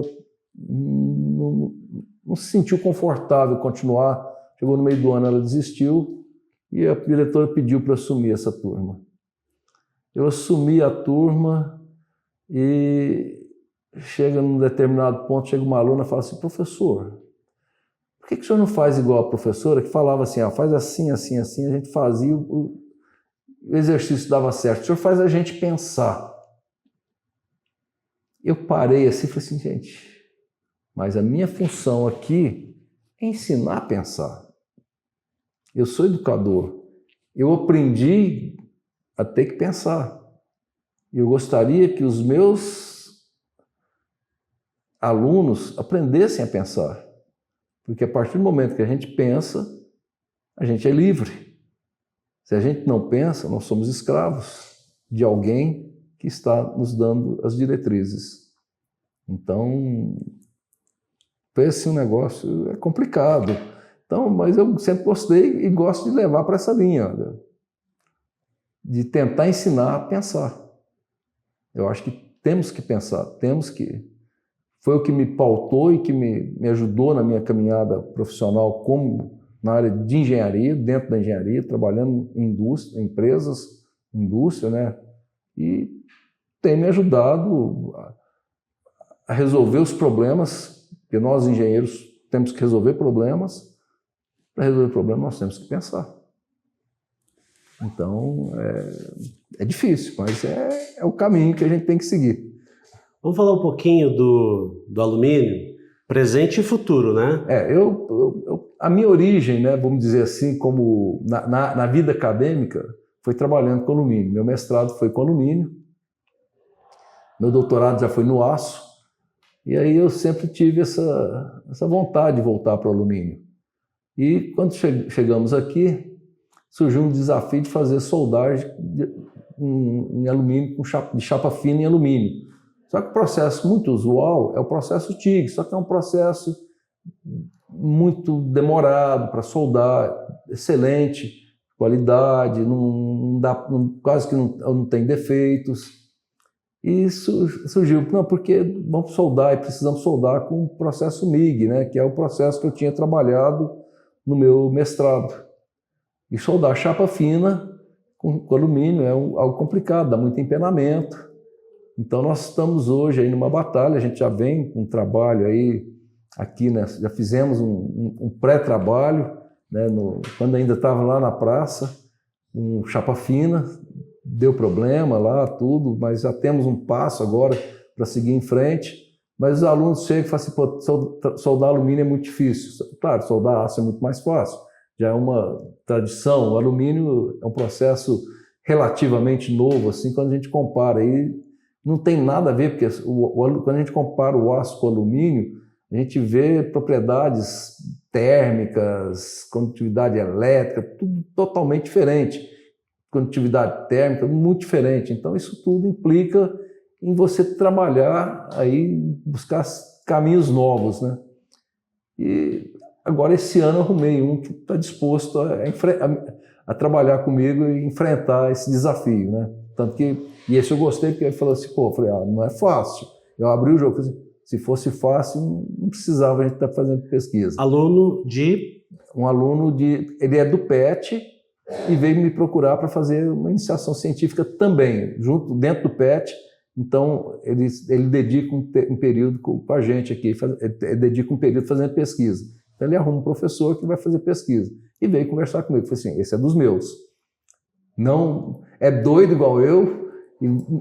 [SPEAKER 1] não se sentiu confortável continuar, chegou no meio do ano, ela desistiu, e a diretora pediu para assumir essa turma. Eu assumi a turma e chega num determinado ponto, chega uma aluna e fala assim, professor, por que o senhor não faz igual a professora que falava assim, faz assim, assim, assim, a gente fazia, o exercício dava certo, o senhor faz a gente pensar. Eu parei assim e falei assim, gente, mas a minha função aqui é ensinar a pensar. Eu sou educador, eu aprendi a ter que pensar. Eu gostaria que os meus alunos aprendessem a pensar, porque a partir do momento que a gente pensa, a gente é livre. Se a gente não pensa, nós somos escravos de alguém que está nos dando as diretrizes. Então, foi assim um negócio complicado. Então, mas eu sempre gostei e gosto de levar para essa linha, de tentar ensinar a pensar. Eu acho que temos que pensar, Foi o que me pautou e que me ajudou na minha caminhada profissional como na área de engenharia, dentro da engenharia, trabalhando em indústria, empresas, indústria, né? E tem me ajudado a resolver os problemas, porque nós engenheiros temos que resolver problemas. Para resolver problemas nós temos que pensar. Então, é difícil, mas é o caminho que a gente tem que seguir.
[SPEAKER 2] Vamos falar um pouquinho do alumínio, presente e futuro, né?
[SPEAKER 1] A minha origem, né, vamos dizer assim, como na vida acadêmica, foi trabalhando com alumínio. Meu mestrado foi com alumínio, meu doutorado já foi no aço, e aí eu sempre tive essa vontade de voltar para o alumínio. E quando chegamos aqui, surgiu um desafio de fazer soldagem em alumínio, de chapa fina em alumínio. Só que o processo muito usual é o processo TIG, só que é um processo muito demorado para soldar, excelente qualidade, quase que não tem defeitos. E isso surgiu, porque vamos soldar e precisamos soldar com o processo MIG, né, que é o processo que eu tinha trabalhado no meu mestrado. E soldar chapa fina com alumínio é algo complicado, dá muito empenamento. Então nós estamos hoje aí numa batalha, a gente já vem com um trabalho aí, aqui, né, já fizemos um pré-trabalho, né, quando ainda estava lá na praça, um chapa fina, deu problema lá, tudo, mas já temos um passo agora para seguir em frente. Mas os alunos chegam e falam assim, pô, soldar alumínio é muito difícil. Claro, soldar aço é muito mais fácil, já é uma tradição. O alumínio é um processo relativamente novo, assim, quando a gente compara. E não tem nada a ver, porque quando a gente compara o aço com o alumínio, a gente vê propriedades térmicas, condutividade elétrica, tudo totalmente diferente. Condutividade térmica, muito diferente. Então, isso tudo implica em você trabalhar aí, buscar caminhos novos, né? E agora, esse ano, eu arrumei um que está disposto a trabalhar comigo e enfrentar esse desafio, né? Tanto que, e esse eu gostei, porque ele falou assim, pô, eu falei, não é fácil. Eu abri o jogo, falei assim, se fosse fácil, não precisava a gente estar fazendo pesquisa.
[SPEAKER 2] Aluno de?
[SPEAKER 1] Um aluno ele é do PET e veio me procurar para fazer uma iniciação científica também, dentro do PET. Então, ele dedica um período com a gente aqui, ele dedica um período fazendo pesquisa. Então, ele arruma um professor que vai fazer pesquisa. E veio conversar comigo. Falei assim, esse é dos meus. Não é doido igual eu,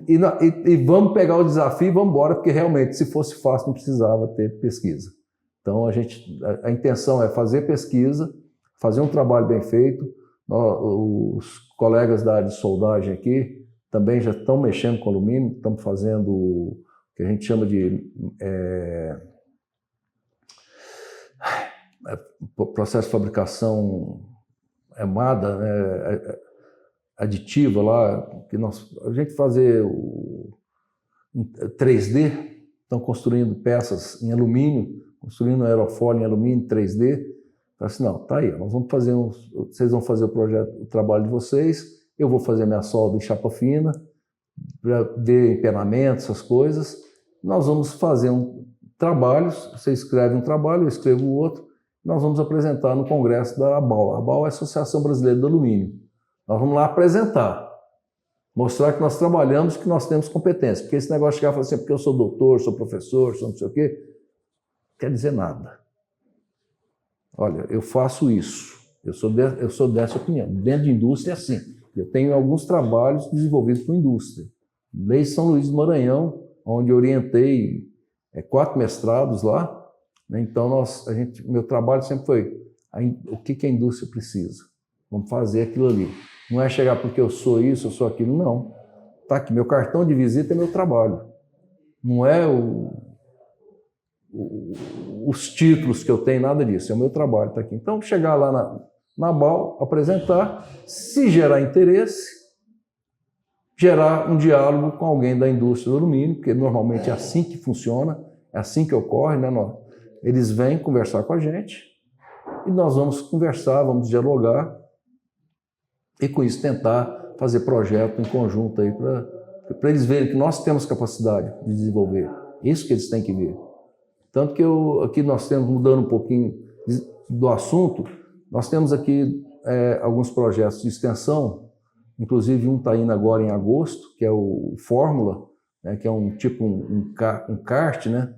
[SPEAKER 1] e vamos pegar o desafio e vamos embora, porque realmente, se fosse fácil, não precisava ter pesquisa. Então, a intenção é fazer pesquisa, fazer um trabalho bem feito. Os colegas da área de soldagem aqui também já estão mexendo com alumínio, estamos fazendo o que a gente chama de processo de fabricação EMADA, né, aditiva lá, que a gente fazer o 3D, estão construindo peças em alumínio, construindo aerofólio em alumínio 3D. Falei assim, não, tá aí, nós vamos fazer vocês vão fazer o trabalho de vocês, eu vou fazer minha solda em chapa fina, para ver empenamento, essas coisas. Nós vamos fazer trabalhos, você escreve um trabalho, eu escrevo o outro, nós vamos apresentar no congresso da ABAL. A ABAL é a Associação Brasileira do Alumínio. Nós vamos lá apresentar, mostrar que nós trabalhamos, que nós temos competência. Porque esse negócio de chegar e falar assim, porque eu sou doutor, sou professor, sou não sei o quê, quer dizer nada. Olha, eu faço isso, eu sou dessa opinião. Dentro de indústria é assim. Eu tenho alguns trabalhos desenvolvidos com indústria. Desde São Luís do Maranhão, onde eu orientei 4 mestrados lá. Né? Então, meu trabalho sempre foi o que a indústria precisa. Vamos fazer aquilo ali. Não é chegar porque eu sou isso, eu sou aquilo, não. Tá aqui, meu cartão de visita é meu trabalho. Não é os títulos que eu tenho, nada disso, é o meu trabalho, tá aqui. Então, chegar lá na BAL, apresentar, se gerar interesse, gerar um diálogo com alguém da indústria do alumínio, porque normalmente é assim que funciona, é assim que ocorre, né? Eles vêm conversar com a gente e nós vamos conversar, vamos dialogar e com isso tentar fazer projeto em conjunto aí para eles verem que nós temos capacidade de desenvolver. Isso que eles têm que ver. Tanto que aqui nós temos, mudando um pouquinho do assunto, nós temos aqui alguns projetos de extensão, inclusive um está indo agora em agosto, que é o Fórmula, né, que é um tipo um kart, né?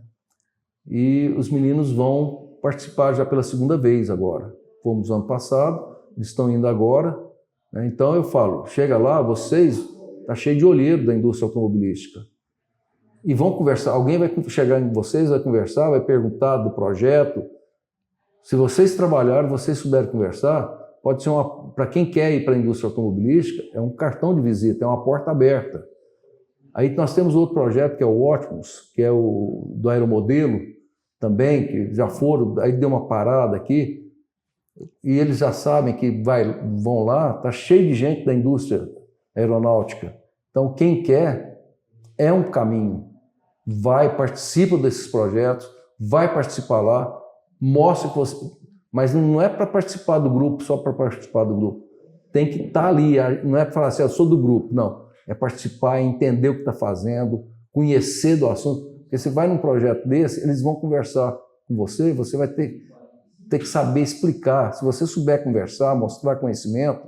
[SPEAKER 1] E os meninos vão participar já pela segunda vez agora. Fomos ano passado, eles estão indo agora. Né? Então eu falo, chega lá, vocês, está cheio de olheiro da indústria automobilística. E vão conversar, alguém vai chegar em vocês, vai conversar, vai perguntar do projeto. Se vocês trabalharem, vocês souberem conversar, pode ser para quem quer ir para a indústria automobilística, é um cartão de visita, é uma porta aberta. Aí nós temos outro projeto que é o Optimus, que é o do aeromodelo também, que já foram, aí deu uma parada aqui, e eles já sabem que vão lá, está cheio de gente da indústria aeronáutica. Então quem quer é um caminho. Participa desses projetos, vai participar lá, mostra que você... Mas não é para participar do grupo, só para participar do grupo. Tem que estar ali, não é para falar assim, eu sou do grupo, não. É participar, entender o que está fazendo, conhecer do assunto. Porque você vai num projeto desse, eles vão conversar com você, você vai ter que saber explicar. Se você souber conversar, mostrar conhecimento,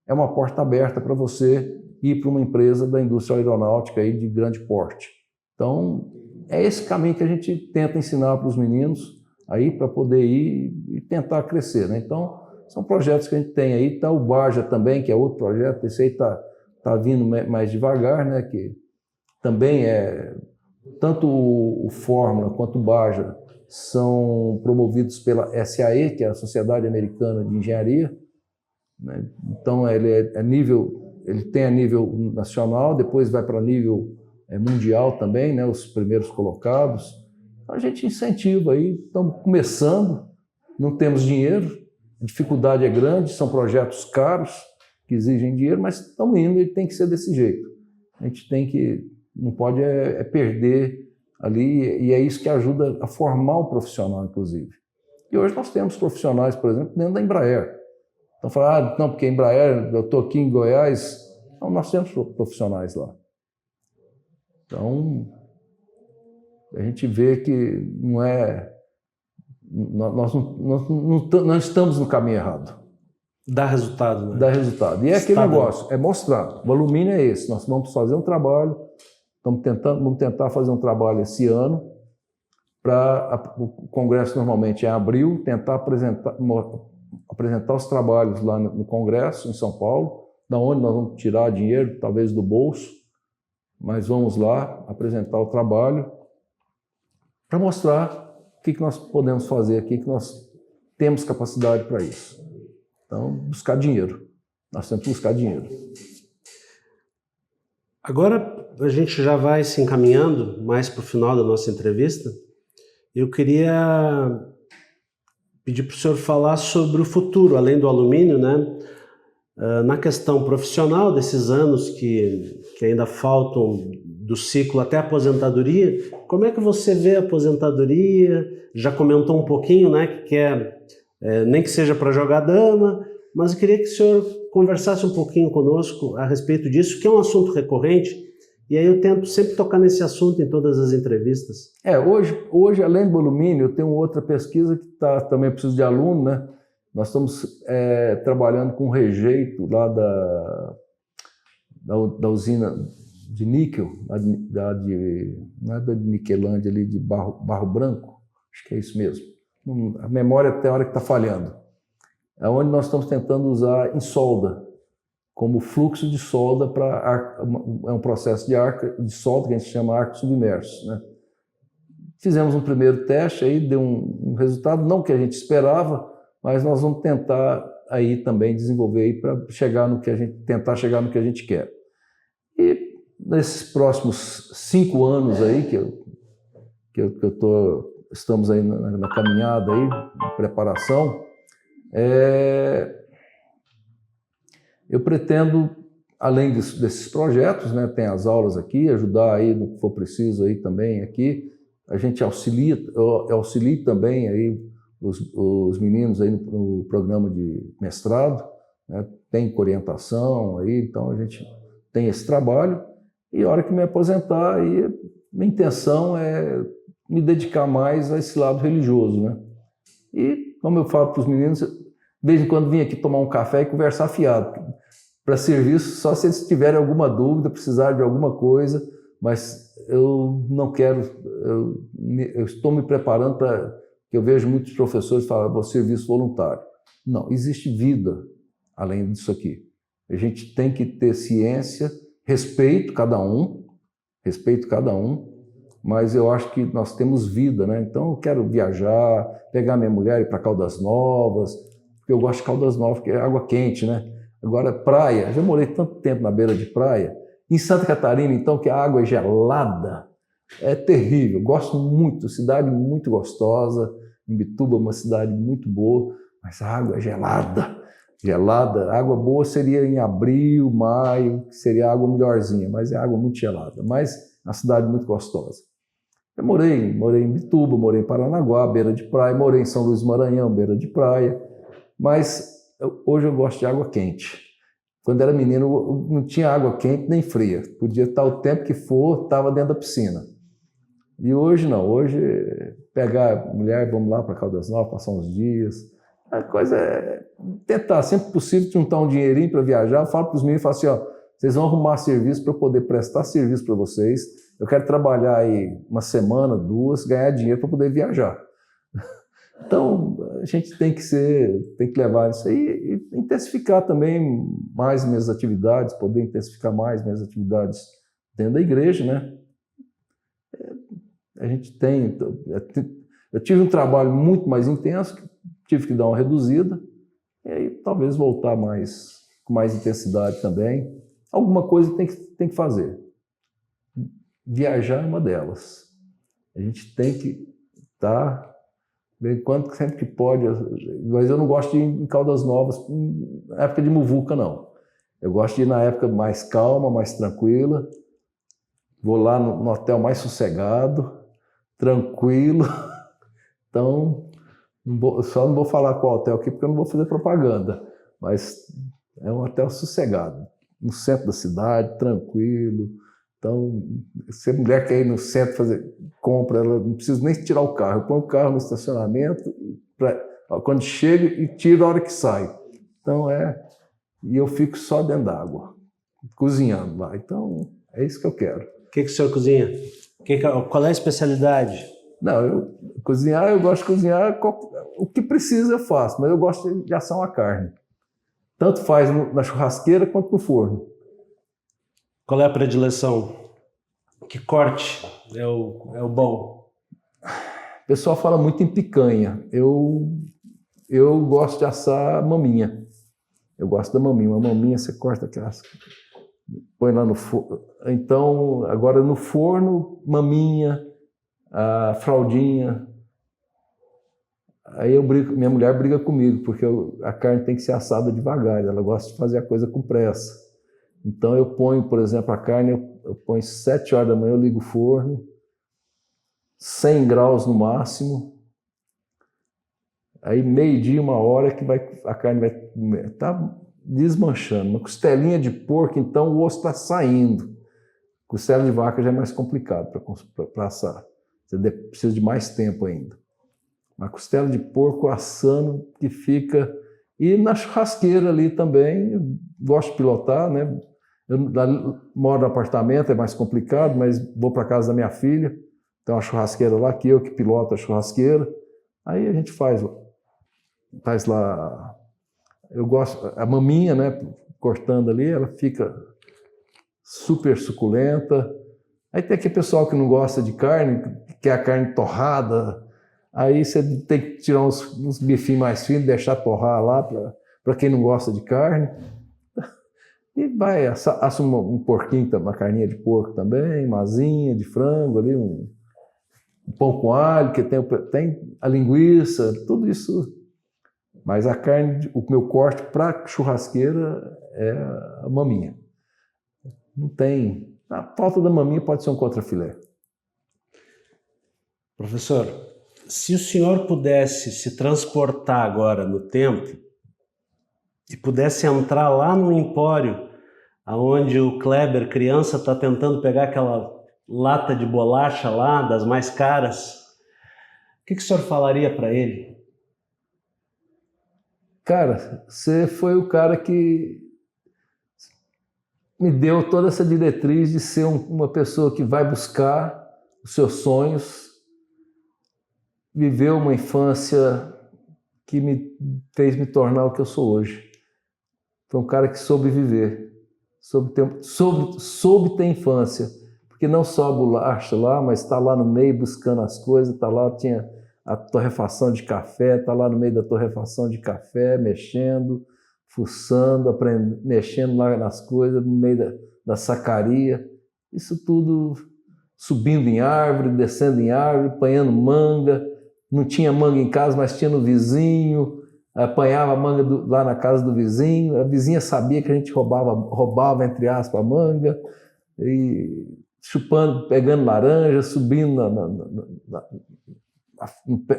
[SPEAKER 1] é uma porta aberta para você ir para uma empresa da indústria aeronáutica aí de grande porte. Então, é esse caminho que a gente tenta ensinar para os meninos aí para poder ir e tentar crescer, né? Então, são projetos que a gente tem aí. Tá o Baja também, que é outro projeto, esse aí tá vindo mais devagar, né? Que também tanto o Fórmula quanto o Baja são promovidos pela SAE, que é a Sociedade Americana de Engenharia, né? Então, ele tem a nível nacional, depois vai para nível mundial também, né? Os primeiros colocados. A gente incentiva aí, estamos começando, não temos dinheiro, a dificuldade é grande, são projetos caros que exigem dinheiro, mas estamos indo e tem que ser desse jeito. A gente não pode perder ali, e é isso que ajuda a formar o profissional, inclusive. E hoje nós temos profissionais, por exemplo, dentro da Embraer. Então, falar, não, porque a Embraer, eu estou aqui em Goiás. Não, nós temos profissionais lá. Então, a gente vê que não é... Nós não estamos no caminho errado.
[SPEAKER 2] Dá resultado, né?
[SPEAKER 1] Dá resultado. E é aquele negócio, é mostrar. O alumínio é esse. Nós vamos fazer um trabalho, vamos tentar fazer um trabalho esse ano, para o Congresso normalmente é em abril, tentar apresentar os trabalhos lá no Congresso, em São Paulo, da onde nós vamos tirar dinheiro, talvez do bolso, mas vamos lá apresentar o trabalho para mostrar o que nós podemos fazer aqui, que nós temos capacidade para isso. Então, buscar dinheiro. Nós temos que buscar dinheiro.
[SPEAKER 2] Agora a gente já vai se encaminhando mais para o final da nossa entrevista. Eu queria pedir para o senhor falar sobre o futuro, além do alumínio, né? Na questão profissional desses anos que ainda faltam do ciclo até a aposentadoria, como é que você vê a aposentadoria? Já comentou um pouquinho, né, que quer, nem que seja para jogar dama, mas eu queria que o senhor conversasse um pouquinho conosco a respeito disso, que é um assunto recorrente, e aí eu tento sempre tocar nesse assunto em todas as entrevistas.
[SPEAKER 1] Hoje, além do alumínio, eu tenho outra pesquisa que também preciso de aluno, né? Nós estamos trabalhando com rejeito lá da usina de níquel, não é da Niquelândia, ali de Barro Branco, acho que é isso mesmo. A memória até a hora que está falhando. É onde nós estamos tentando usar em solda, como fluxo de solda é um processo de solda que a gente chama arco submerso, né? Fizemos um primeiro teste, aí deu um resultado, não que a gente esperava, mas nós vamos tentar aí também desenvolver aí para tentar chegar no que a gente quer. E nesses próximos 5 anos aí estamos aí na caminhada aí, na preparação, eu pretendo, além desses projetos, né, tem as aulas aqui, ajudar aí no que for preciso aí também aqui. A gente auxilia também aí os meninos aí no programa de mestrado, né, tem orientação aí, então a gente tem esse trabalho. E a hora que me aposentar, aí, minha intenção é me dedicar mais a esse lado religioso, né? E, como eu falo para os meninos, de vez em quando vim aqui tomar um café e conversar fiado. Para serviço, só se eles tiverem alguma dúvida, precisar de alguma coisa, mas eu não quero, eu estou me preparando para, que eu vejo muitos professores falar, vou serviço voluntário. Não, existe vida além disso aqui. A gente tem que ter ciência, respeito cada um, mas eu acho que nós temos vida, né? Então eu quero viajar, pegar minha mulher e ir para Caldas Novas, porque eu gosto de Caldas Novas, porque é água quente, né? Agora, praia, já morei tanto tempo na beira de praia. Em Santa Catarina, então, que a água é gelada, é terrível. Gosto muito, cidade muito gostosa. Imbituba é uma cidade muito boa, mas a água é gelada. Água boa seria em abril, maio, que seria a água melhorzinha, mas é água muito gelada. Mas é uma cidade muito gostosa. Eu morei em Imbituba, morei em Paranaguá, beira de praia, morei em São Luís do Maranhão, beira de praia, mas hoje eu gosto de água quente. Quando era menino, não tinha água quente nem fria. Podia estar o tempo que for, estava dentro da piscina. E hoje não. Hoje, pegar a mulher, vamos lá para Caldas Novas, passar uns dias. A coisa é tentar, sempre possível, juntar um dinheirinho para viajar. Eu falo para os meninos, falo assim, ó, vocês vão arrumar serviço para eu poder prestar serviço para vocês. Eu quero trabalhar aí 1 semana, 2, ganhar dinheiro para poder viajar. Então, a gente tem que levar isso aí e intensificar também mais minhas atividades, poder intensificar mais minhas atividades dentro da igreja, né? A gente eu tive um trabalho muito mais intenso, tive que dar uma reduzida, e aí talvez voltar com mais intensidade também. Alguma coisa tem que fazer. Viajar é uma delas. A gente tem que estar... Enquanto sempre que pode, mas eu não gosto de ir em Caldas Novas na época de muvuca, não. Eu gosto de ir na época mais calma, mais tranquila. Vou lá no hotel mais sossegado, tranquilo. Então, Só não vou falar qual hotel aqui, porque eu não vou fazer propaganda, mas é um hotel sossegado, no centro da cidade, tranquilo. Então, se a mulher quer ir no centro fazer compra, ela não precisa nem tirar o carro. Eu ponho o carro no estacionamento, quando chega, e tiro a hora que sai. Então, e eu fico só dentro d'água, cozinhando lá. Então, é isso que eu quero.
[SPEAKER 2] O que o senhor cozinha? Qual é a especialidade?
[SPEAKER 1] Não, eu gosto de cozinhar, o que precisa eu faço, mas eu gosto de assar uma carne. Tanto faz na churrasqueira quanto no forno.
[SPEAKER 2] Qual é a predileção? Que corte é o bom?
[SPEAKER 1] O pessoal fala muito em picanha. Eu gosto de assar maminha. Eu gosto da maminha. Uma maminha você corta aquelas, põe lá no forno. Então, agora no forno, maminha, a fraldinha. Aí minha mulher briga comigo, porque a carne tem que ser assada devagar. Ela gosta de fazer a coisa com pressa. Então eu ponho, por exemplo, a carne, eu ponho 7 horas da manhã, eu ligo o forno, 100 graus no máximo. Aí meio-dia, 1 hora que a carne vai estar desmanchando. Uma costelinha de porco, então o osso está saindo. Costela de vaca já é mais complicado para assar. Você precisa de mais tempo ainda. Uma costela de porco assando que fica... E na churrasqueira ali também, eu gosto de pilotar, né? Eu moro no apartamento, é mais complicado, mas vou para casa da minha filha, tem uma churrasqueira lá, que eu que piloto a churrasqueira. Aí a gente faz lá... Eu gosto... A maminha, né? Cortando ali, ela fica super suculenta. Aí tem aquele pessoal que não gosta de carne, que quer a carne torrada. Aí você tem que tirar uns bifinhos mais finos, deixar torrar lá para quem não gosta de carne. E vai, assa um porquinho, uma carninha de porco também, uma asinha de frango ali, um pão com alho, que tem a linguiça, tudo isso. Mas a carne, o meu corte para churrasqueira é a maminha. Não tem... A falta da maminha pode ser um contrafilé.
[SPEAKER 2] Professor, se o senhor pudesse se transportar agora no tempo e pudesse entrar lá no empório, onde o Kleber, criança, está tentando pegar aquela lata de bolacha lá, das mais caras, o que o senhor falaria para ele?
[SPEAKER 1] Cara, você foi o cara que me deu toda essa diretriz de ser uma pessoa que vai buscar os seus sonhos, viveu uma infância que me fez me tornar o que eu sou hoje. Foi um cara que soube viver, soube ter infância, porque não só a bolacha lá, mas está lá no meio buscando as coisas, está lá, tinha a torrefação de café, está lá no meio da torrefação de café, mexendo, fuçando, aprendendo, mexendo lá nas coisas, no meio da sacaria. Isso tudo subindo em árvore, descendo em árvore, apanhando manga. Não tinha manga em casa, mas tinha no vizinho. Apanhava manga lá na casa do vizinho. A vizinha sabia que a gente roubava entre aspas, a manga. E chupando, pegando laranja, subindo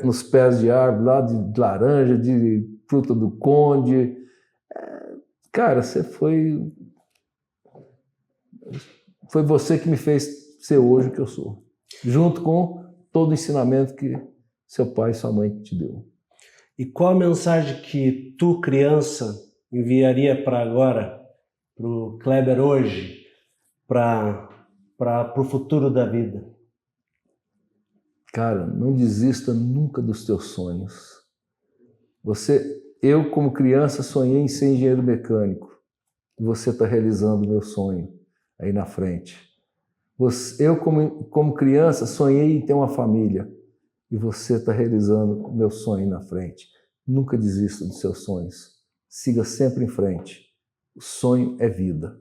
[SPEAKER 1] nos pés de árvore lá, de laranja, de fruta do conde. Cara, foi você que me fez ser hoje o que eu sou, junto com todo o ensinamento que seu pai e sua mãe te deu.
[SPEAKER 2] E qual a mensagem que tu, criança, enviaria para agora, para o Kleber hoje, para o futuro da vida?
[SPEAKER 1] Cara, não desista nunca dos teus sonhos. Eu, como criança, sonhei em ser engenheiro mecânico. E você está realizando o meu sonho aí na frente. Eu, como criança, sonhei em ter uma família. E você está realizando o meu sonho na frente. Nunca desista dos seus sonhos. Siga sempre em frente. O sonho é vida.